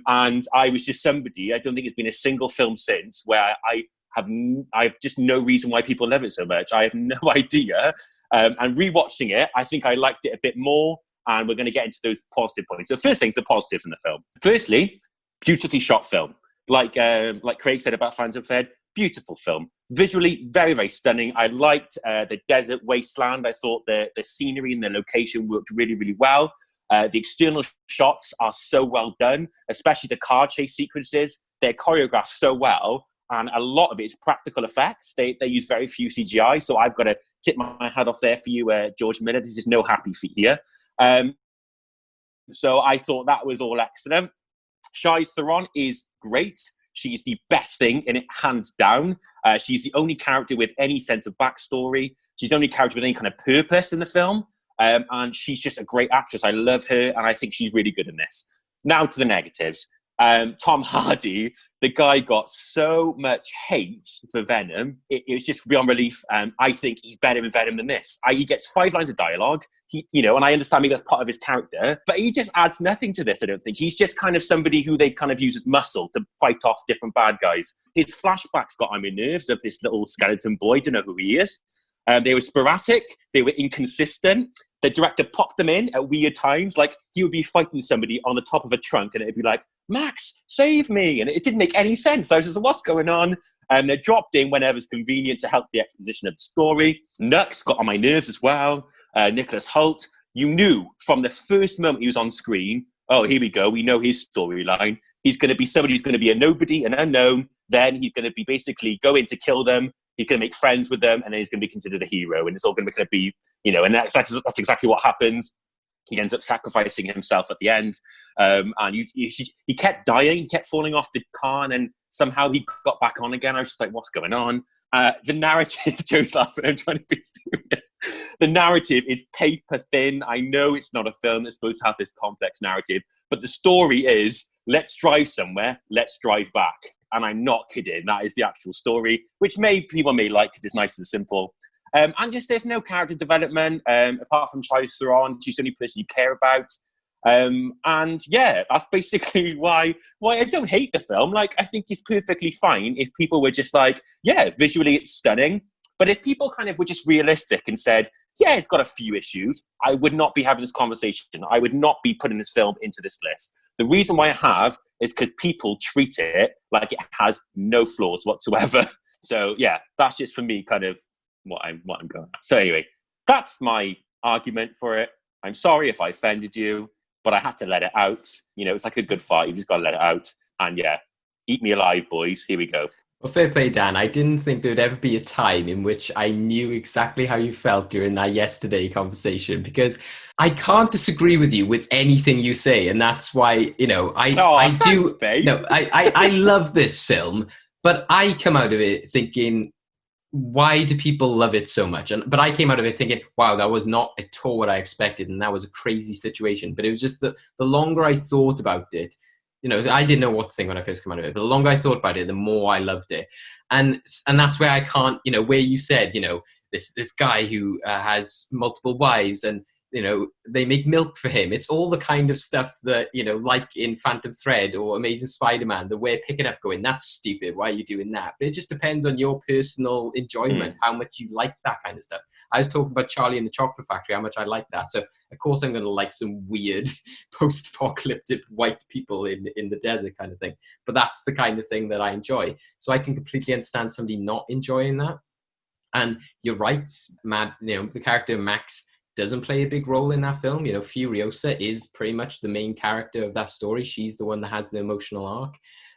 And I was just somebody, I don't think it's been a single film since where I've just no reason why people love it so much. I have no idea. And rewatching it, I think I liked it a bit more. And we're going to get into those positive points. So first things, the positives in the film. Firstly, beautifully shot film. Like Craig said about Phantom Thread, beautiful film. Visually, very, very stunning. I liked the desert wasteland. I thought the scenery and the location worked really, really well. The external shots are so well done, especially the car chase sequences. They're choreographed so well, and a lot of it is practical effects. They use very few CGI, so I've got to tip my hat off there for you, George Miller. This is no happy feat here. So I thought that was all excellent. Charlize Theron is great. She's the best thing in it, hands down. She's the only character with any sense of backstory. She's the only character with any kind of purpose in the film. And she's just a great actress. I love her, and I think she's really good in this. Now to the negatives. Tom Hardy, the guy got so much hate for Venom. It was just beyond relief. I think he's better in Venom than this. He gets 5 lines of dialogue, and I understand maybe that's part of his character, but he just adds nothing to this, I don't think. He's just kind of somebody who they kind of use as muscle to fight off different bad guys. His flashbacks got on my nerves of this little skeleton boy. Don't know who he is. They were sporadic. They were inconsistent. The director popped them in at weird times. Like, he would be fighting somebody on the top of a trunk, and it'd be like, Max, save me. And it didn't make any sense. I was just, what's going on? And they're dropped in whenever it's convenient to help the exposition of the story. Nux got on my nerves as well. Nicholas Hoult, you knew from the first moment he was on screen, oh, here we go. We know his storyline. He's going to be somebody who's going to be a nobody, an unknown. Then he's going to be basically go in to kill them. He's going to make friends with them, and then he's going to be considered a hero. And it's all going to be, and that's exactly what happens. He ends up sacrificing himself at the end. And he kept dying. He kept falling off the car, and then somehow he got back on again. I was just like, what's going on? The narrative, Joe's laughing, I'm trying to be serious. The narrative is paper thin. I know it's not a film that's supposed to have this complex narrative, but the story is, let's drive somewhere, let's drive back. And I'm not kidding. That is the actual story, which people may like because it's nice and simple. And just there's no character development apart from Charlize Theron. She's the only person you care about. And yeah, that's basically why I don't hate the film. Like, I think it's perfectly fine if people were just like, yeah, visually it's stunning. But if people kind of were just realistic and said, yeah, it's got a few issues, I would not be having this conversation. I would not be putting this film into this list. The reason why I have is because people treat it like it has no flaws whatsoever. So yeah, that's just for me kind of what I'm going at. So anyway, that's my argument for it. I'm sorry if I offended you, but I had to let it out. It's like a good fight. You just got to let it out. And yeah, eat me alive, boys. Here we go. Well, fair play, Dan. I didn't think there would ever be a time in which I knew exactly how you felt during that yesterday conversation, because I can't disagree with you with anything you say. And that's why, I love this film, but I come out of it thinking, why do people love it so much? But I came out of it thinking, wow, that was not at all what I expected. And that was a crazy situation. But it was just the longer I thought about it, I didn't know what to think when I first came out of it, but the longer I thought about it, the more I loved it. And that's where I can't, where you said, this guy who has multiple wives and, they make milk for him. It's all the kind of stuff that, like in Phantom Thread or Amazing Spider-Man, that we're picking up going, that's stupid. Why are you doing that? But it just depends on your personal enjoyment, how much you like that kind of stuff. I was talking about Charlie and the Chocolate Factory, how much I like that. So, of course, I'm going to like some weird post-apocalyptic white people in the desert kind of thing. But that's the kind of thing that I enjoy. So I can completely understand somebody not enjoying that. And you're right, Matt, the character Max doesn't play a big role in that film. Furiosa is pretty much the main character of that story. She's the one that has the emotional arc.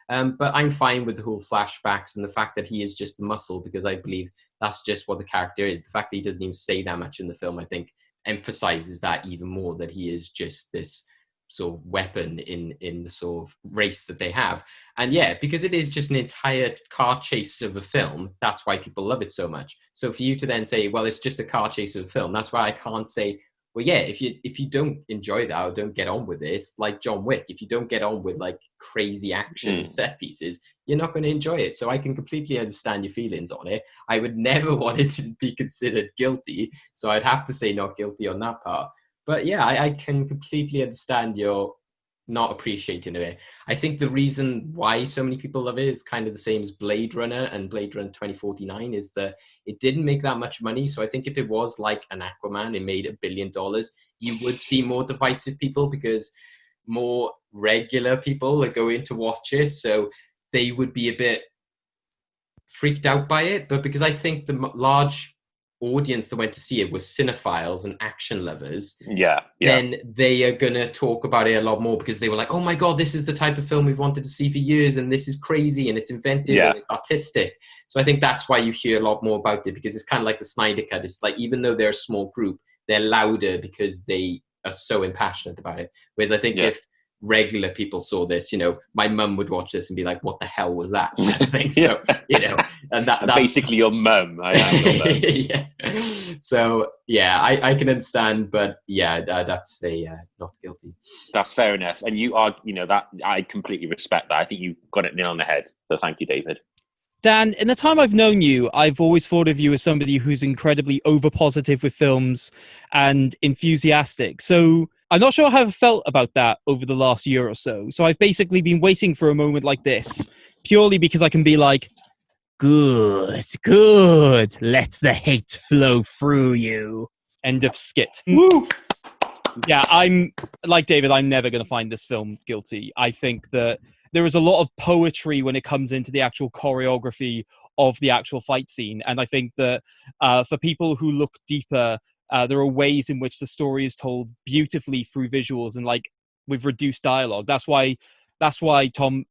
But I'm fine with the whole flashbacks and the fact that he is just the muscle, because I believe that's just what the character is. The fact that he doesn't even say that much in the film, I think, emphasizes that even more, that he is just this sort of weapon in the sort of race that they have. And yeah, because it is just an entire car chase of a film, that's why people love it so much. So for you to then say, well, it's just a car chase of a film, that's why I can't say, well, yeah, if you don't enjoy that or don't get on with this, like John Wick, if you don't get on with like crazy action and set pieces, you're not going to enjoy it. So I can completely understand your feelings on it. I would never want it to be considered guilty, so I'd have to say not guilty on that part. But yeah, I can completely understand your not appreciating it. I think the reason why so many people love it is kind of the same as Blade Runner and Blade Runner 2049, is that it didn't make that much money. So I think if it was like an Aquaman, it made $1 billion, you would see more divisive people, because more regular people are going to watch it. So they would be a bit freaked out by it. But because I think the large audience that went to see it was cinephiles and action lovers, then they are gonna talk about it a lot more, because they were like, oh my god, this is the type of film we've wanted to see for years, and this is crazy and it's inventive and it's artistic. So I think that's why you hear a lot more about it, because it's kind of like the Snyder Cut. It's like, even though they're a small group, they're louder because they are so impassionate about it. Whereas I think if regular people saw this, my mum would watch this and be like, what the hell was that kind of thing? So and that's basically your mum. I am your mum. yeah. So yeah, I can understand, but yeah, I'd have to say not guilty. That's fair enough. And you are, that I completely respect that. I think you got it nail on the head. So thank you, David. Dan, in the time I've known you, I've always thought of you as somebody who's incredibly over-positive with films and enthusiastic. So I'm not sure how I felt about that over the last year or so. So I've basically been waiting for a moment like this, purely because I can be like, good, let the hate flow through you. End of skit. Woo! Yeah, I'm like David, I'm never going to find this film guilty. I think that there is a lot of poetry when it comes into the actual choreography of the actual fight scene. And I think that for people who look deeper, there are ways in which the story is told beautifully through visuals and like with reduced dialogue. That's why Tom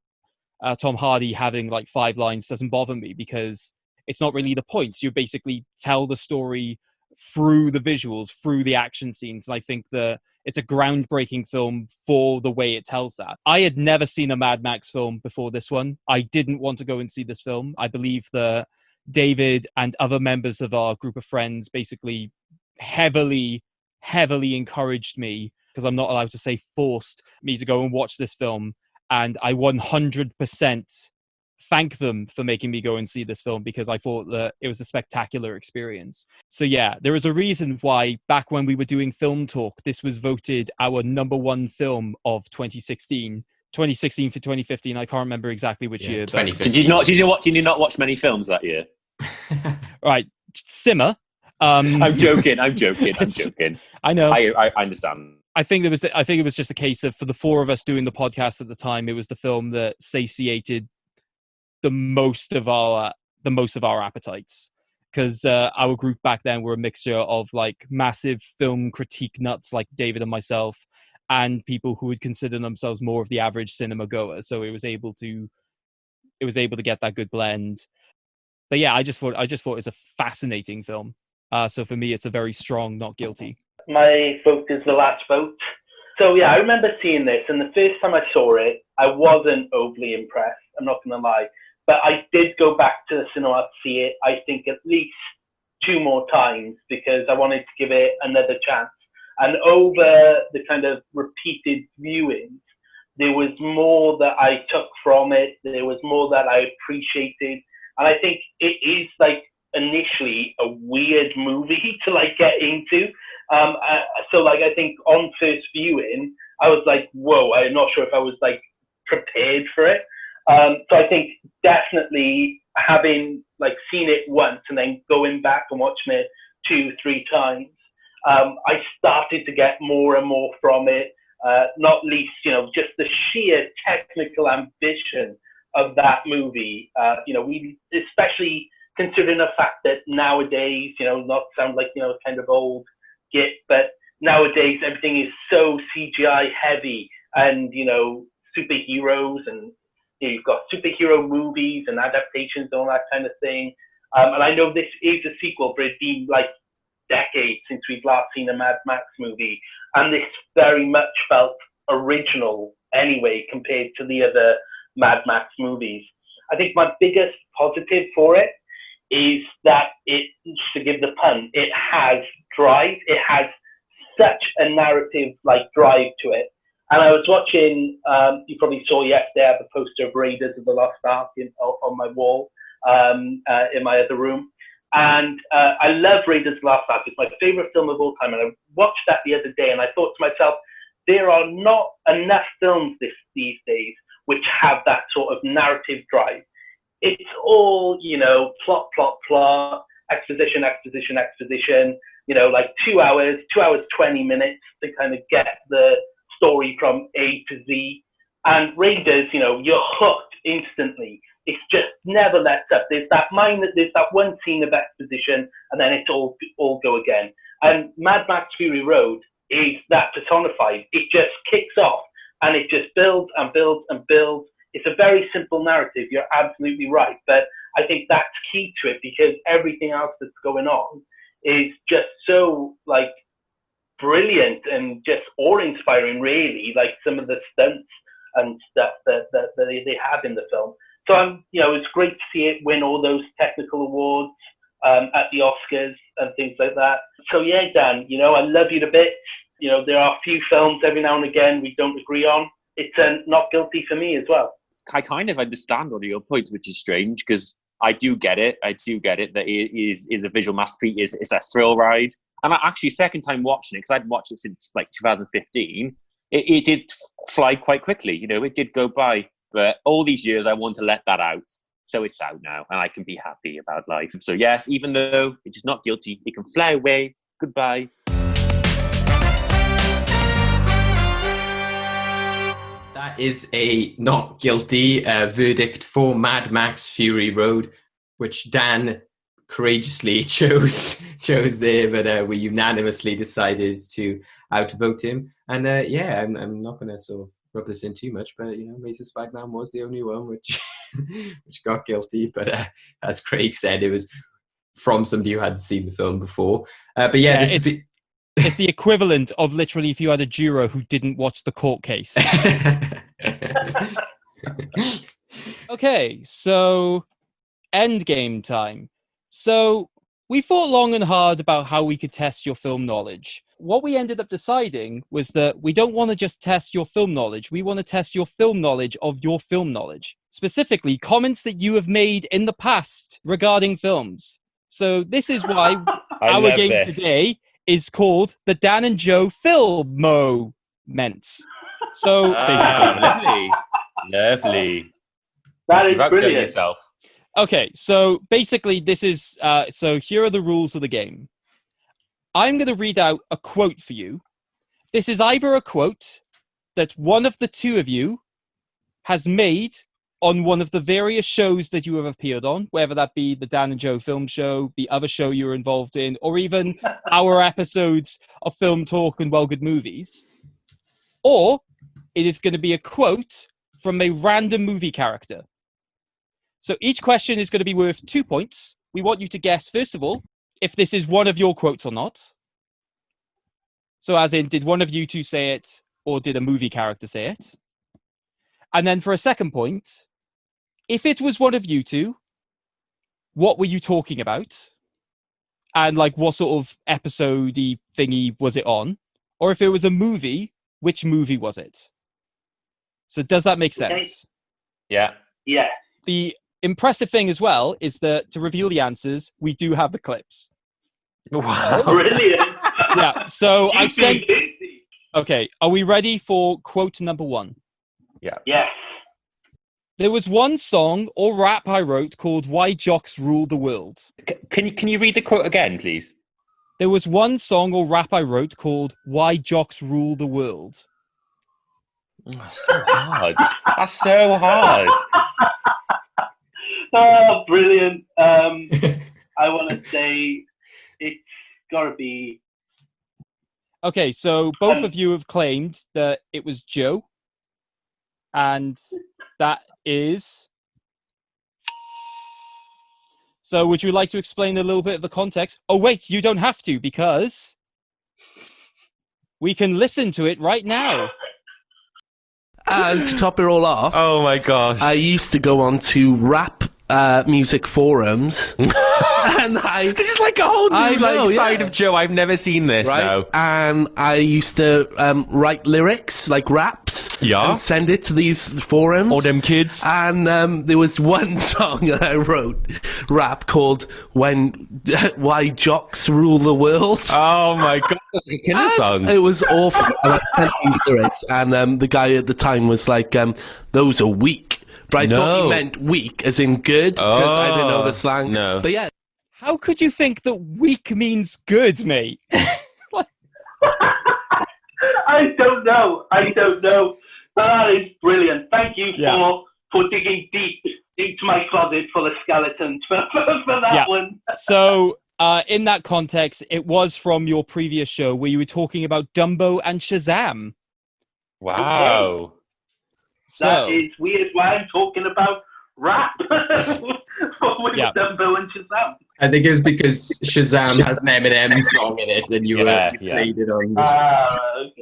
Hardy having like 5 lines doesn't bother me, because it's not really the point. You basically tell the story through the visuals, through the action scenes. And I think that it's a groundbreaking film for the way it tells that. I had never seen a Mad Max film before this one. I didn't want to go and see this film. I believe that David and other members of our group of friends basically heavily encouraged me, because I'm not allowed to say forced me to go and watch this film. And I 100% thank them for making me go and see this film, because I thought that it was a spectacular experience. So yeah, there is a reason why back when we were doing Film Talk, this was voted our #1 film of 2016 for 2015. I can't remember exactly which year. But Did you not watch many films that year? Right, simmer. I'm joking. I know. I understand. I think it was just a case of, for the 4 of us doing the podcast at the time, it was the film that satiated the most of our appetites, because our group back then were a mixture of like massive film critique nuts like David and myself, and people who would consider themselves more of the average cinema goer. So it was able to get that good blend. But yeah, I just thought it was a fascinating film. So for me, it's a very strong not guilty. My vote is the last vote. So yeah, I remember seeing this, and the first time I saw it, I wasn't overly impressed. I'm not going to lie. But I did go back to the cinema to see it, I think, at least 2 more times, because I wanted to give it another chance. And over the kind of repeated viewings, there was more that I took from it. There was more that I appreciated. And I think it is like initially a weird movie to like get into. So like, I think on first viewing, I was like, whoa, I'm not sure if I was like prepared for it. So I think definitely having like seen it once and then going back and watching it 2, 3 times, I started to get more and more from it. Not least, just the sheer technical ambition of that movie. We especially considering the fact that nowadays, not sound like kind of old git, but nowadays everything is so CGI heavy, and superheroes, and you've got superhero movies and adaptations and all that kind of thing. And I know this is a sequel, but it's been like decades since we've last seen a Mad Max movie, and this very much felt original anyway compared to the other Mad Max movies. I think my biggest positive for it is that it, to give the pun, it has drive, it has such a narrative drive to it. And I was watching, you probably saw yesterday, I have a poster of Raiders of the Lost Ark on my wall in my other room. And I love Raiders of the Lost Ark. It's my favorite film of all time. And I watched that the other day and I thought to myself, there are not enough films these days which have that sort of narrative drive. It's all, plot, exposition, 2 hours, 20 minutes to kind of get the story from A to Z. And Raiders, you're hooked instantly. It's just never lets up. There's that one scene of exposition, and then it's all go again. And Mad Max Fury Road is that personified. It just kicks off, and it just builds and builds and builds. It's a very simple narrative. You're absolutely right, but I think that's key to it because everything else that's going on is just so brilliant and just awe-inspiring. Really, some of the stunts and stuff that they have in the film. So it's great to see it win all those technical awards at the Oscars and things like that. So yeah, Dan, I love you to bits. There are a few films every now and again we don't agree on. It's not guilty for me as well. I kind of understand all your points, which is strange because I do get it. That it is a visual masterpiece. It's a thrill ride. And I actually, second time watching it, because I'd watched it since 2015, it did fly quite quickly. It did go by. But all these years, I want to let that out. So it's out now, and I can be happy about life. So yes, even though it is not guilty, it can fly away. Goodbye. That is a not guilty verdict for Mad Max Fury Road, which Dan courageously chose there, but we unanimously decided to outvote him. And I'm not going to sort of rub this in too much, but Razor Spider-Man was the only one which got guilty. But as Craig said, it was from somebody who hadn't seen the film before. It's the equivalent of literally if you had a juror who didn't watch the court case. Okay, so endgame time. So we thought long and hard about how we could test your film knowledge. What we ended up deciding was that we don't want to just test your film knowledge. We want to test your film knowledge of your film knowledge. Specifically, comments that you have made in the past regarding films. So this is why our game today is called the Dan and Joe Film Ments. So basically, lovely. That is brilliant. Yourself. Okay, so basically this is, so here are the rules of the game. I'm going to read out a quote for you. This is either a quote that one of the two of you has made on one of the various shows that you have appeared on, whether that be the Dan and Joe Film Show, the other show you're involved in, or even our episodes of Film Talk and Well Good Movies. Or it is going to be a quote from a random movie character. So each question is going to be worth 2 points. We want you to guess, first of all, if this is one of your quotes or not. So as in, did one of you two say it, or did a movie character say it? And then for a second point, if it was one of you two, what were you talking about? And what sort of episode-y thingy was it on? Or if it was a movie, which movie was it? So does that make sense? Yeah. Yeah. The impressive thing as well is that to reveal the answers, we do have the clips. Wow. Brilliant. Yeah, so I sent... Okay, are we ready for quote number 1? Yeah. Yes. There was one song or rap I wrote called Why Jocks Rule the World. Can you read the quote again, please? There was one song or rap I wrote called Why Jocks Rule the World. Oh, so hard. That's so hard. Oh, brilliant. I want to say it's got to be... Okay, so both of you have claimed that it was Joe. And that is... So would you like to explain a little bit of the context? Oh, wait, you don't have to, because we can listen to it right now. And to top it all off, oh my gosh, I used to go on to rap music forums. And this is like a whole new side of Joe. I've never seen this, right? now. And I used to write lyrics, like raps, and send it to these forums. All them kids. And there was one song that I wrote, rap, called Why Jocks Rule the World. Oh my God, that's a killer song. It was awful. And I sent these lyrics, and the guy at the time was like, those are weak. But I thought he meant weak, as in good, because I didn't know the slang. No. But yeah. How could you think that weak means good, mate? I don't know. That is brilliant. Thank you for digging deep into my closet full of skeletons for that one. So, in that context, it was from your previous show where you were talking about Dumbo and Shazam. Wow. That is weird why I'm talking about rap with Dumbo and Shazam. I think it was because Shazam has an Eminem song in it, and you played it on this.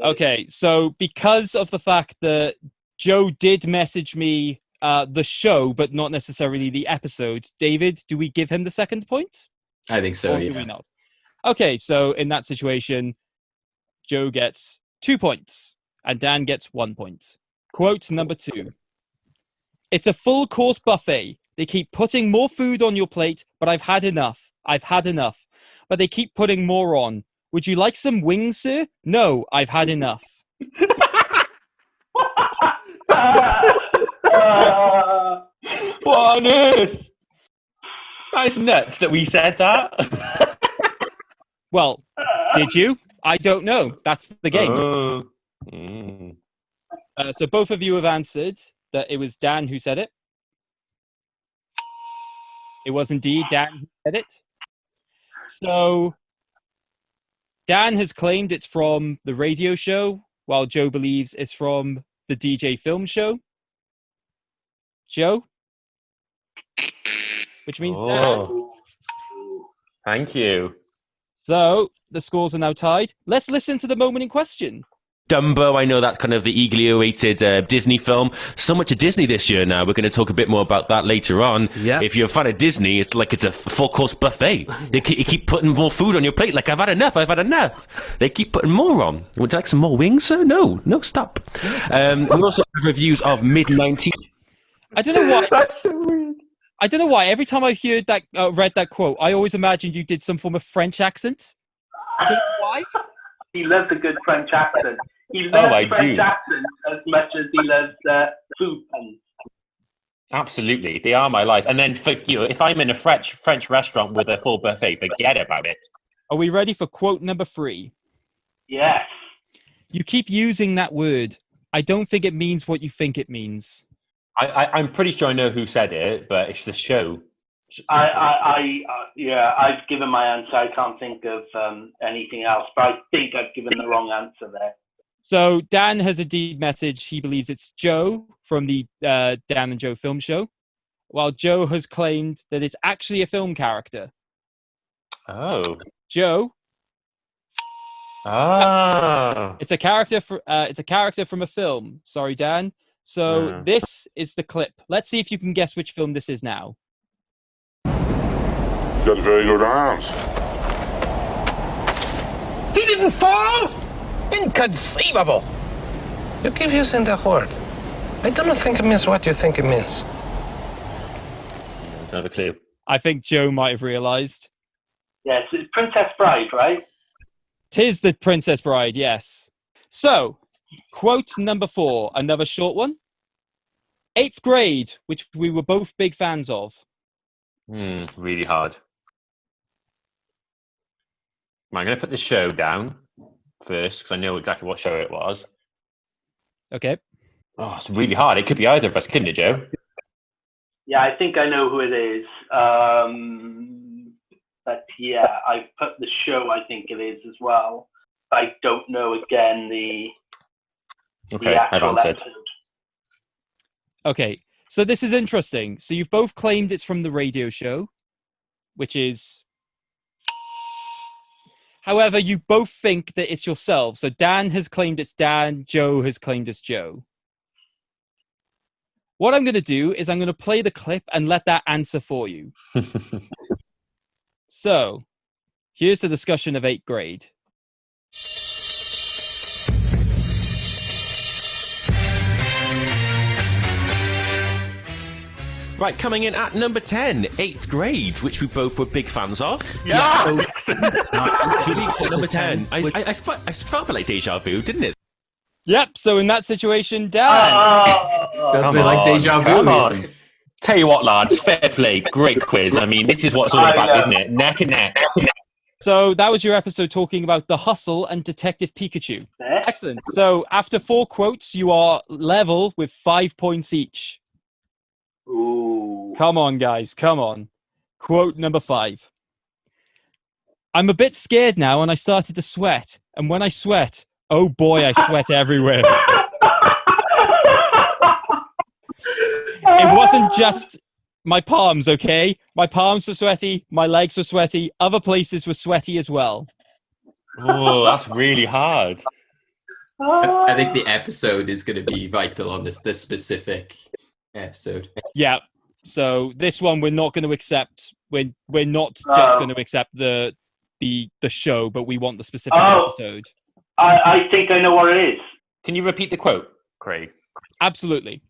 Okay, so because of the fact that Joe did message me the show, but not necessarily the episode, David, do we give him the second point? I think so, or do we not? Okay, so in that situation, Joe gets 2 points, and Dan gets 1 point. Quote number 2. It's a full course buffet. They keep putting more food on your plate, but I've had enough. But they keep putting more on. Would you like some wings, sir? No, I've had enough. What on earth? That's nuts that we said that. Well, did you? I don't know. That's the game. So both of you have answered that it was Dan who said it. It was indeed Dan who said it. So Dan has claimed it's from the radio show, while Joe believes it's from the DJ film show. Joe? Which means Dan. Thank you. So the scores are now tied. Let's listen to the moment in question. Dumbo, I know that's kind of the eagerly awaited Disney film. So much of Disney this year now. We're going to talk a bit more about that later on. Yeah. If you're a fan of Disney, it's like it's a full-course buffet. You keep putting more food on your plate. Like, I've had enough. They keep putting more on. Would you like some more wings, sir? No, stop. We also have reviews of mid-90s. I don't know why. That's so weird. I don't know why. Every time I heard that, read that quote, I always imagined you did some form of French accent. I don't know why. He loves a good French accent. He loves French accents as much as he loves food puns. Absolutely, they are my life. And then for you, if I'm in a French restaurant with a full buffet, forget about it. Are we ready for quote number 3? Yes. You keep using that word. I don't think it means what you think it means. I'm pretty sure I know who said it, but it's the show. I've given my answer. I can't think of anything else, but I think I've given the wrong answer there. So Dan has indeed messaged he believes it's Joe from the Dan and Joe film show, while Joe has claimed that it's actually a film character. Oh. Joe? Ah. It's a character from a film. Sorry, Dan. So this is the clip. Let's see if you can guess which film this is now. You got very good arms. He didn't fall? Inconceivable. You keep using the word. I don't think it means what you think it means. Another clue. I think Joe might have realised. Yes, it's Princess Bride, right? 'Tis the Princess Bride, yes. So, quote number 4, another short one. 8th grade, which we were both big fans of. Really hard. I'm going to put the show down first because I know exactly what show it was. Okay. Oh, it's really hard. It could be either of us, couldn't it, Joe? Yeah, I think I know who it is. But yeah, I put the show, I think it is as well. I don't know, again, the actual episode. Okay, so this is interesting. So you've both claimed it's from the radio show, which is... However, you both think that it's yourself. So Dan has claimed it's Dan, Joe has claimed it's Joe. What I'm going to do is I'm going to play the clip and let that answer for you. So, here's the discussion of 8th grade. Right, coming in at number 10, 8th grade, which we both were big fans of. Yeah! Number 10. I felt like deja vu, didn't it? Yep, so in that situation, Dan. Felt a bit like deja vu. Come on. Tell you what, lads, fair play, great quiz. I mean, this is what it's all about, isn't it? Neck and neck. So that was your episode talking about The Hustle and Detective Pikachu. Excellent. So after 4 quotes, you are level with 5 points each. Ooh. Come on, guys, come on. Quote number 5. I'm a bit scared now and I started to sweat. And when I sweat, oh boy, I sweat everywhere. It wasn't just my palms, okay? My palms were sweaty, my legs were sweaty, other places were sweaty as well. Oh, that's really hard. I think the episode is going to be vital on this specific episode. Yeah. So this one we're not going to accept. We're not just going to accept the show, but we want the specific episode. I think I know what it is. Can you repeat the quote, Craig? Absolutely.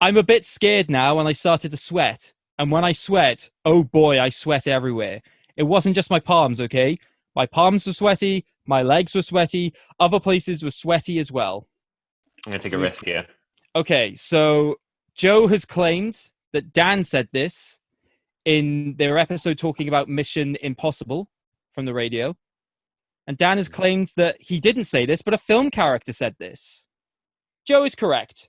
I'm a bit scared now and I started to sweat. And when I sweat, oh boy, I sweat everywhere. It wasn't just my palms, okay? My palms were sweaty, my legs were sweaty, other places were sweaty as well. I'm going to take a risk here. Okay, so Joe has claimed that Dan said this in their episode talking about Mission Impossible from the radio. And Dan has claimed that he didn't say this, but a film character said this. Joe is correct.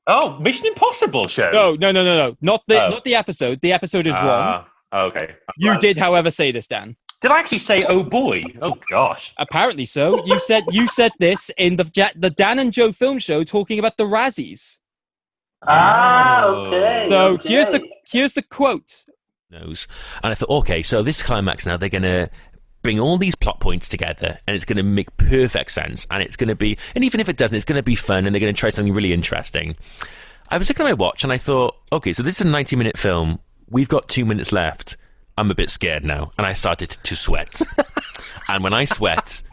Oh, Mission Impossible show? No. Not the episode. The episode is wrong. Okay. You did, however, say this, Dan. Did I actually say, oh boy? Oh gosh. Apparently so. You said this in the Dan and Joe film show talking about the Razzies. Okay. So okay. here's the quote. And I thought, okay, so this climax now, they're going to bring all these plot points together and it's going to make perfect sense. And it's going to be, and even if it doesn't, it's going to be fun and they're going to try something really interesting. I was looking at my watch and I thought, okay, so this is a 90-minute film. We've got 2 minutes left. I'm a bit scared now. And I started to sweat. And when I sweat,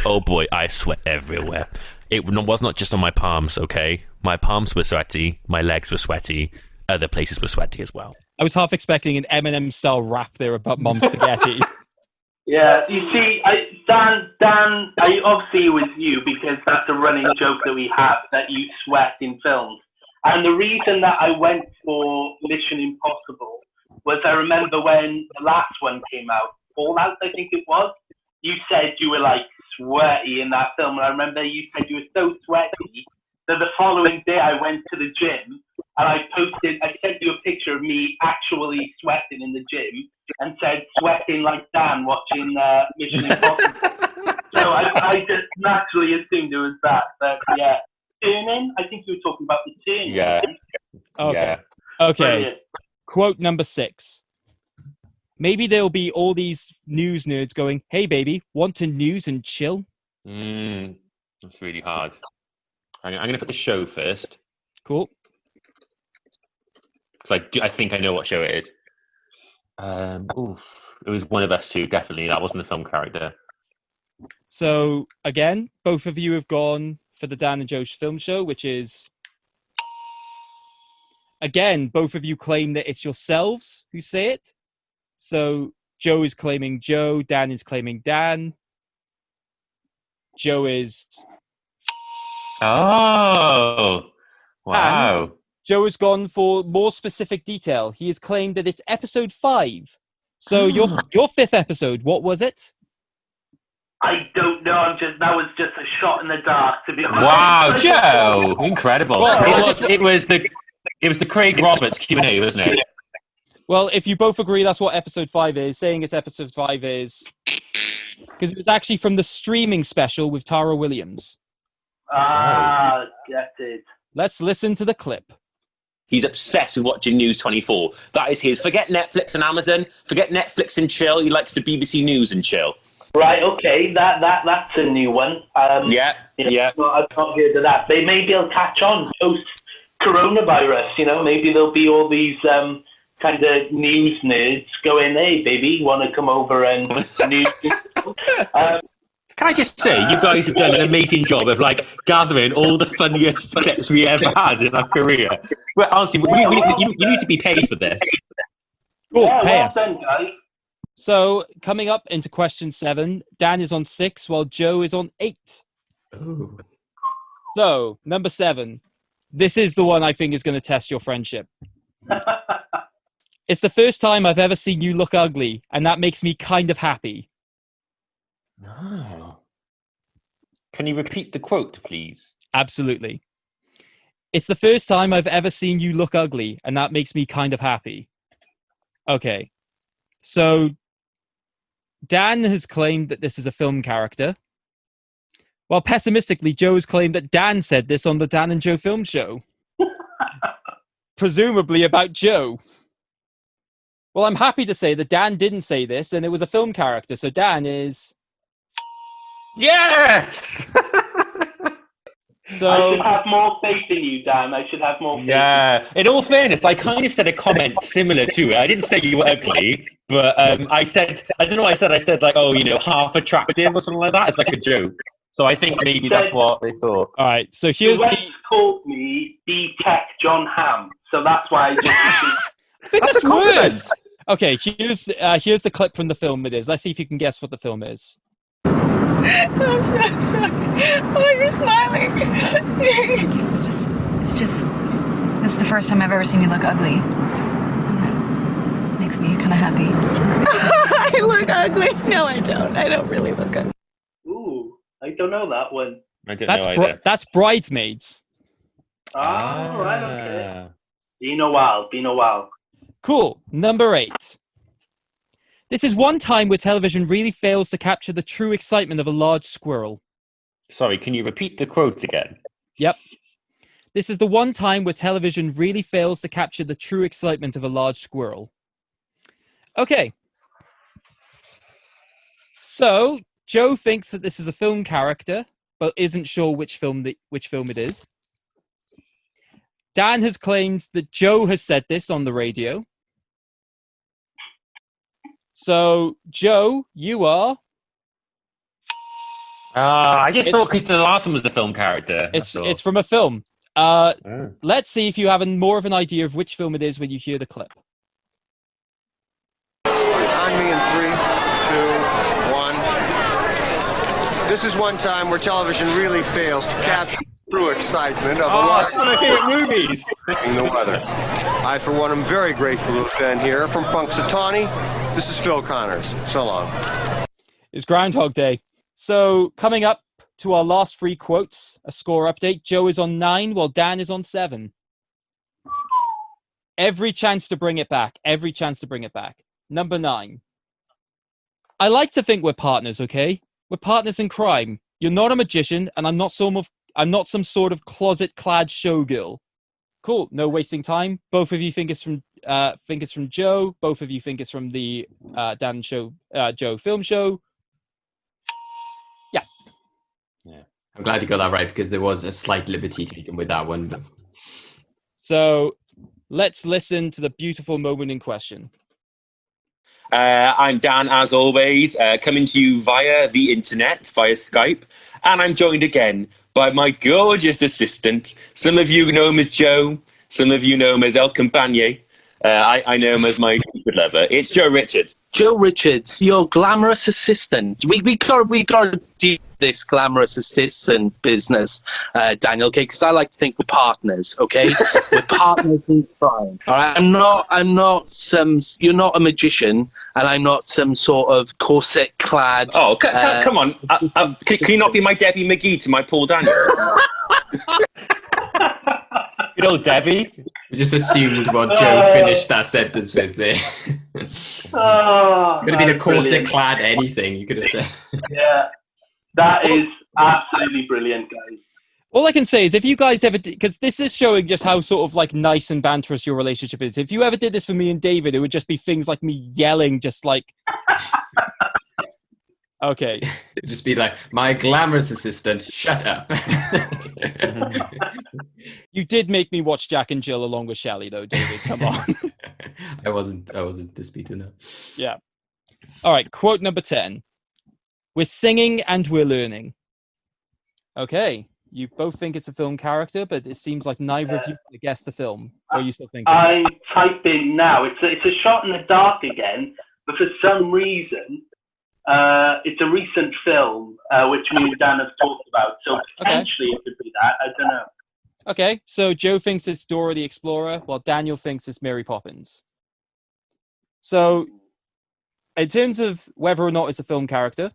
oh boy, I sweat everywhere. It was not just on my palms, okay? My palms were sweaty. My legs were sweaty. Other places were sweaty as well. I was half expecting an Eminem-style rap there about Mom Spaghetti. Yeah, you see, Dan, I obviously it was you because that's a running joke that we have, that you sweat in films. And the reason that I went for Mission Impossible was I remember when the last one came out, Fallout, I think it was, you said you were like sweaty in that film. And I remember you said you were so sweaty that the following day I went to the gym and I sent you a picture of me actually sweating in the gym and said sweating like Dan watching Mission Impossible. So I just naturally assumed it was that. But yeah, turning, I think you were talking about the turning. Yeah. Okay. Yeah. Okay. Brilliant. Quote number 6. Maybe there'll be all these news nerds going, hey baby, want to news and chill? That's really hard. I'm going to put the show first. Cool. Because I think I know what show it is. It was One of Us Two, definitely. That wasn't a film character. So, again, both of you have gone for the Dan and Joe film show, which is... Again, both of you claim that it's yourselves who say it. So, Joe is claiming Joe, Dan is claiming Dan. Joe is... Oh! Wow. And Joe has gone for more specific detail. He has claimed that it's episode 5. So your 5th episode, what was it? I don't know. That was just a shot in the dark, to be honest. Wow, Joe! Incredible. Well, it was the Craig Roberts Q&A, wasn't it? Well, if you both agree that's what episode 5 is, saying it's episode 5 is... Because it was actually from the streaming special with Tara Williams. Get it. Let's listen to the clip. He's obsessed with watching News 24. That is his. Forget Netflix and Amazon. Forget Netflix and chill. He likes the BBC News and chill. Right, okay. That's a new one. Yeah. Well, I've not heard of that. Maybe I'll catch on coronavirus. Maybe there'll be all these kind of news nerds going, "Hey, baby, want to come over and news?" Can I just say, you guys have done an amazing job of gathering all the funniest clips we ever had in our career. Well, honestly, you need to be paid for this. Cool, Yeah, pay well us. done, guys. So coming up into question 7, Dan is on 6 while Joe is on 8. Ooh. So number 7, this is the one I think is going to test your friendship. It's the first time I've ever seen you look ugly, and that makes me kind of happy. No. Can you repeat the quote, please? Absolutely. It's the first time I've ever seen you look ugly, and that makes me kind of happy. Okay. So Dan has claimed that this is a film character, while pessimistically, Joe has claimed that Dan said this on the Dan and Joe film show. Presumably about Joe. Well, I'm happy to say that Dan didn't say this, and it was a film character, so Dan is... Yes! So, I should have more faith in you, Dan. I should have more faith. Yeah. In all fairness, I kind of said a comment similar to it. I didn't say you were ugly, but I said, I don't know what I said. I said half attractive or something like that. It's like a joke. So I think maybe that's what they thought. All right. So here's the called me D-Tech John Hamm. So that's why I just... I think that's worse. Okay, here's the clip from the film it is. Let's see if you can guess what the film is. I'm so sorry. Oh, you're smiling. It's just, this is the first time I've ever seen you look ugly. And that makes me kind of happy. I look ugly. No, I don't. I don't really look ugly. Ooh, I don't know that one. I don't know either. That's Bridesmaids. Oh, right, okay. Been a while. Cool. Number 8. This is one time where television really fails to capture the true excitement of a large squirrel. Sorry, can you repeat the quote again? Yep. This is the one time where television really fails to capture the true excitement of a large squirrel. Okay. So, Joe thinks that this is a film character, but isn't sure which film it is. Dan has claimed that Joe has said this on the radio. So, Joe, you are... I just thought because the last one was the film character. It's from a film. Let's see if you have more of an idea of which film it is when you hear the clip. On me in 3, 2, 1. This is one time where television really fails to capture the true excitement of a large... one of my favorite movies. The weather. I, for one, am very grateful to have been here. From Punxsutawney, this is Phil Connors. So long. It's Groundhog Day. So, coming up to our last 3 quotes, a score update. Joe is on 9, while Dan is on 7. Every chance to bring it back. Number 9. I like to think we're partners, okay? We're partners in crime. You're not a magician, and I'm not some sort of closet-clad showgirl. Cool. No wasting time. Both of you think it's from Joe. Both of you think it's from the Dan Joe film show. Yeah. I'm glad you got that right because there was a slight liberty taken with that one. But... So let's listen to the beautiful moment in question. I'm Dan, as always, coming to you via the internet, via Skype, and I'm joined again by my gorgeous assistant. Some of you know him as Joe, some of you know him as El Campagne. I know him as my secret lover. It's Joe Richards. Joe Richards, your glamorous assistant. We got to do this glamorous assistant business, Daniel, okay? Because I like to think we're partners, okay? We're partners in crime. All right. You're not a magician, and I'm not some sort of corset-clad. Oh, come on! Can you not be my Debbie McGee to my Paul Daniel? Good old Debbie. We just assumed what Joe finished that sentence with there. Could have been a corset-clad anything, you could have said. Yeah, that is absolutely brilliant, guys. All I can say is if you guys ever did, because this is showing just how sort of like nice and banterous your relationship is. If you ever did this for me and David, it would just be things like me yelling just like... Okay. Just be like, my glamorous assistant, shut up. You did make me watch Jack and Jill along with Shelley, though, David. Come on. I wasn't disputing that. Yeah. All right. Quote number 10. We're singing and we're learning. Okay. You both think it's a film character, but it seems like neither of you can guess the film. What are you still thinking? I'm typing now. It's a shot in the dark again, but for some reason, it's a recent film which me and Dan have talked about. So potentially it could be that. I don't know. Okay. So Joe thinks it's Dora the Explorer, while Daniel thinks it's Mary Poppins. So, in terms of whether or not it's a film character,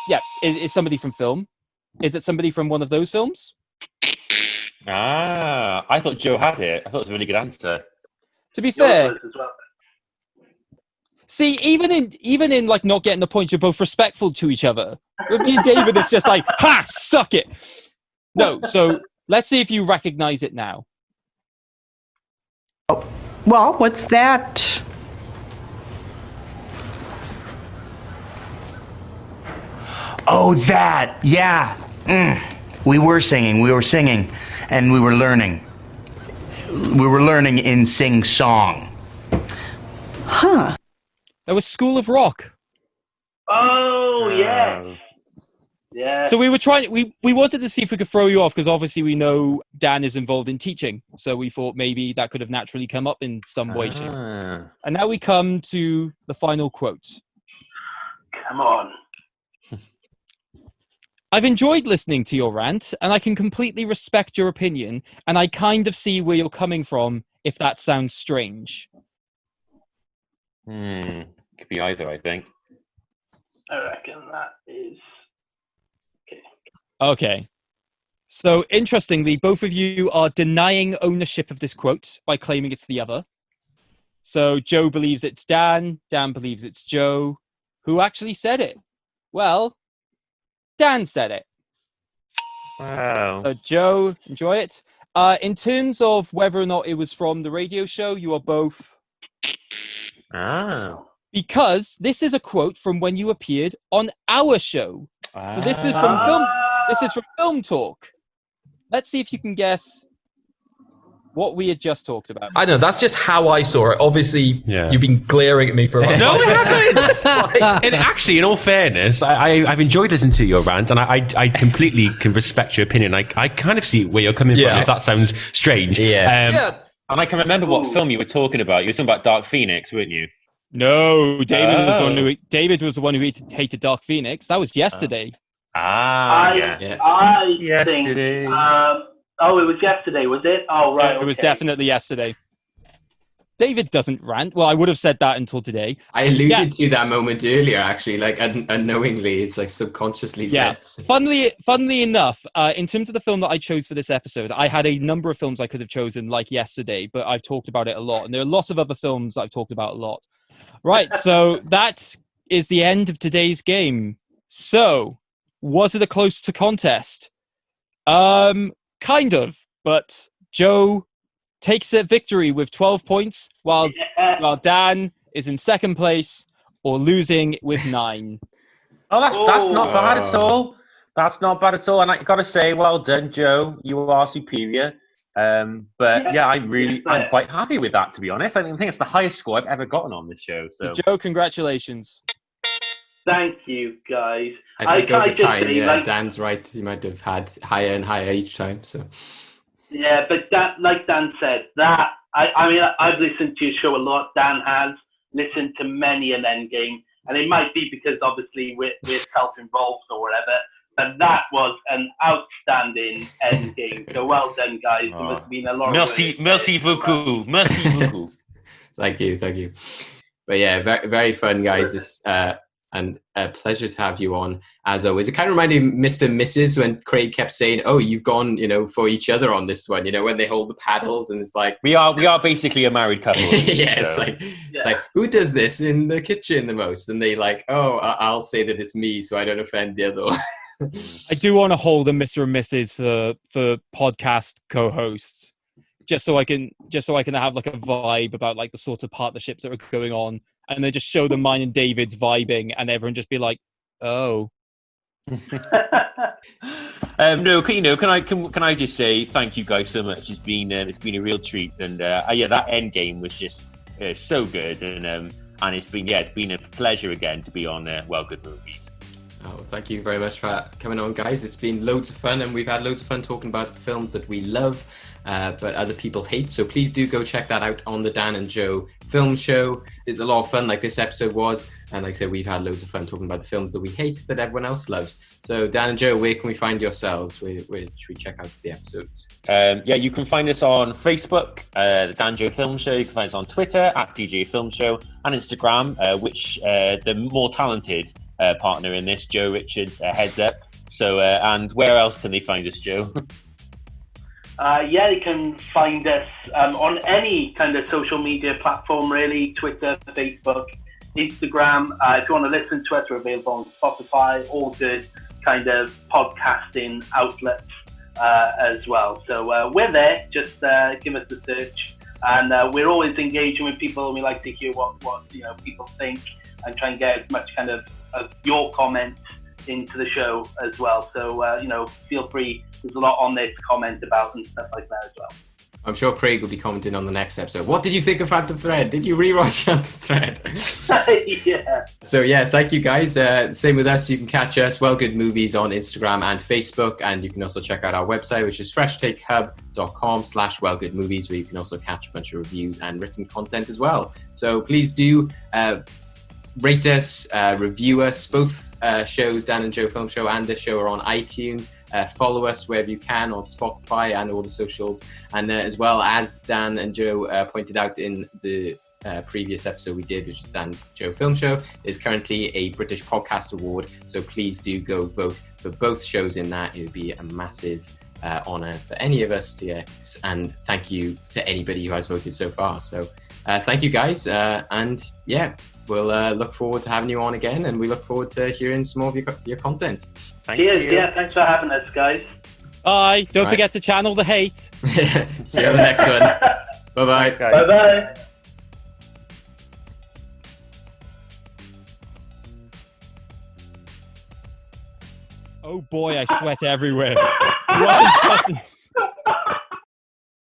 yeah, it's somebody from film. Is it somebody from one of those films? I thought Joe had it. I thought it was a really good answer. To be fair, see, even in like not getting the point, you're both respectful to each other. With me and David, it's just like, ha, suck it. No, so let's see if you recognize it now. Well, what's that? Oh, that. Yeah. We were singing, and we were learning. We were learning in sing-song. Huh. That was School of Rock. Oh, yes. Yeah. So we were trying, we wanted to see if we could throw you off, because obviously we know Dan is involved in teaching. So we thought maybe that could have naturally come up in some way, shape. And now we come to the final quote. Come on. I've enjoyed listening to your rant, and I can completely respect your opinion, and I kind of see where you're coming from, if that sounds strange. Could be either, I think. I reckon that is... Okay. So, interestingly, both of you are denying ownership of this quote by claiming it's the other. So, Joe believes it's Dan believes it's Joe. Who actually said it? Well, Dan said it. Wow. So, Joe, enjoy it. In terms of whether or not it was from the radio show, you are both... Because this is a quote from when you appeared on our show. So this is from film. This is from Film Talk. Let's see if you can guess what we had just talked about. I don't know. That's just how I saw it. Obviously, you've been glaring at me for about No, 5 we minutes. haven't. And actually, in all fairness, I've enjoyed listening to your rant, and I completely can respect your opinion. I kind of see where you're coming from, if that sounds strange. And I can remember what film you were talking about. You were talking about Dark Phoenix, weren't you? No, David was the one who hated Dark Phoenix. That was yesterday. I think... it was yesterday, was it? Oh, right. It was definitely yesterday. David doesn't rant. Well, I would have said that until today. I alluded to that moment earlier, actually, like unknowingly. It's like subconsciously said. Funnily enough, in terms of the film that I chose for this episode, I had a number of films I could have chosen, like yesterday, but I've talked about it a lot. And there are lots of other films that I've talked about a lot. Right, so that is the end of today's game. So, was it a close to contest? Kind of, but Joe takes a victory with 12 points, while Dan is in second place or losing with 9. Oh, that's not bad at all. That's not bad at all. And I got to say, well done, Joe. You are superior. But yeah, I'm quite happy with that, to be honest. I think it's the highest score I've ever gotten on this show. So, Joe, congratulations. Thank you, guys. I think over time, Dan's right. He might have had higher and higher each time. So. Yeah, but that, like Dan said, that I mean, I've listened to your show a lot. Dan has listened to many an endgame, and it might be because obviously we're self-involved or whatever. But that was an outstanding endgame. So well done, guys. There must have been a lot. Merci beaucoup. Thank you. But yeah, very, very fun, guys. And a pleasure to have you on, as always. It kind of reminded me of Mr. and Mrs. when Craig kept saying, "Oh, you've gone, for each other on this one." When they hold the paddles, and it's like we are basically a married couple. It's like who does this in the kitchen the most? And they like, "Oh, I'll say that it's me, so I don't offend the other one." I do want to hold a Mr. and Mrs. for podcast co-hosts, just so I can have like a vibe about like the sort of partnerships that are going on, and then just show them mine and David's vibing, and everyone just be like, Oh. No, can I just say thank you guys so much? It's been a real treat, and yeah, that endgame was just so good, and it's been a pleasure again to be on Well Good Movies. Oh, thank you very much for coming on, guys. It's been loads of fun, and we've had loads of fun talking about the films that we love, but other people hate. So please do go check that out on the Dan and Joe Film Show. It's a lot of fun, like this episode was. And like I said, we've had loads of fun talking about the films that we hate that everyone else loves. So Dan and Joe, where can we find yourselves? Where should we check out the episodes? Yeah, you can find us on Facebook, the Dan Joe Film Show. You can find us on Twitter at DJ Film Show, and Instagram, which the more talented partner in this, Joe Richards, heads up. So, and where else can they find us, Joe? Yeah, you can find us on any kind of social media platform, really. Twitter, Facebook, Instagram. If you want to listen to us, we're available on Spotify, all good kind of podcasting outlets as well. So we're there. Just give us a search, and we're always engaging with people. And we like to hear what people think, and try and get as much kind of your comment into the show as well. So feel free. There's a lot on there to comment about and stuff like that as well. I'm sure Craig will be commenting on the next episode. What did you think of Phantom Thread? Did you rewatch Phantom Thread? Yeah. So yeah, thank you guys. Same with us. You can catch us, Well Good Movies, on Instagram and Facebook, and you can also check out our website, which is freshtakehub.com/wellgoodmovies, where you can also catch a bunch of reviews and written content as well. So please do rate us, review us. Both shows, Dan and Joe Film Show and this show, are on iTunes. Follow us wherever you can on Spotify and all the socials. And as well, as Dan and Joe pointed out in the previous episode we did, which is Dan Joe Film Show, is currently a British Podcast Award. So please do go vote for both shows in that. It would be a massive honour for any of us to get. And thank you to anybody who has voted so far. So thank you guys. And yeah, we'll look forward to having you on again. And we look forward to hearing some more of your content. Cheers. Yeah, thanks for having us, guys. Bye. Don't forget to channel the hate. See you on the next one. Bye-bye. Bye-bye. Oh boy, I sweat everywhere. What is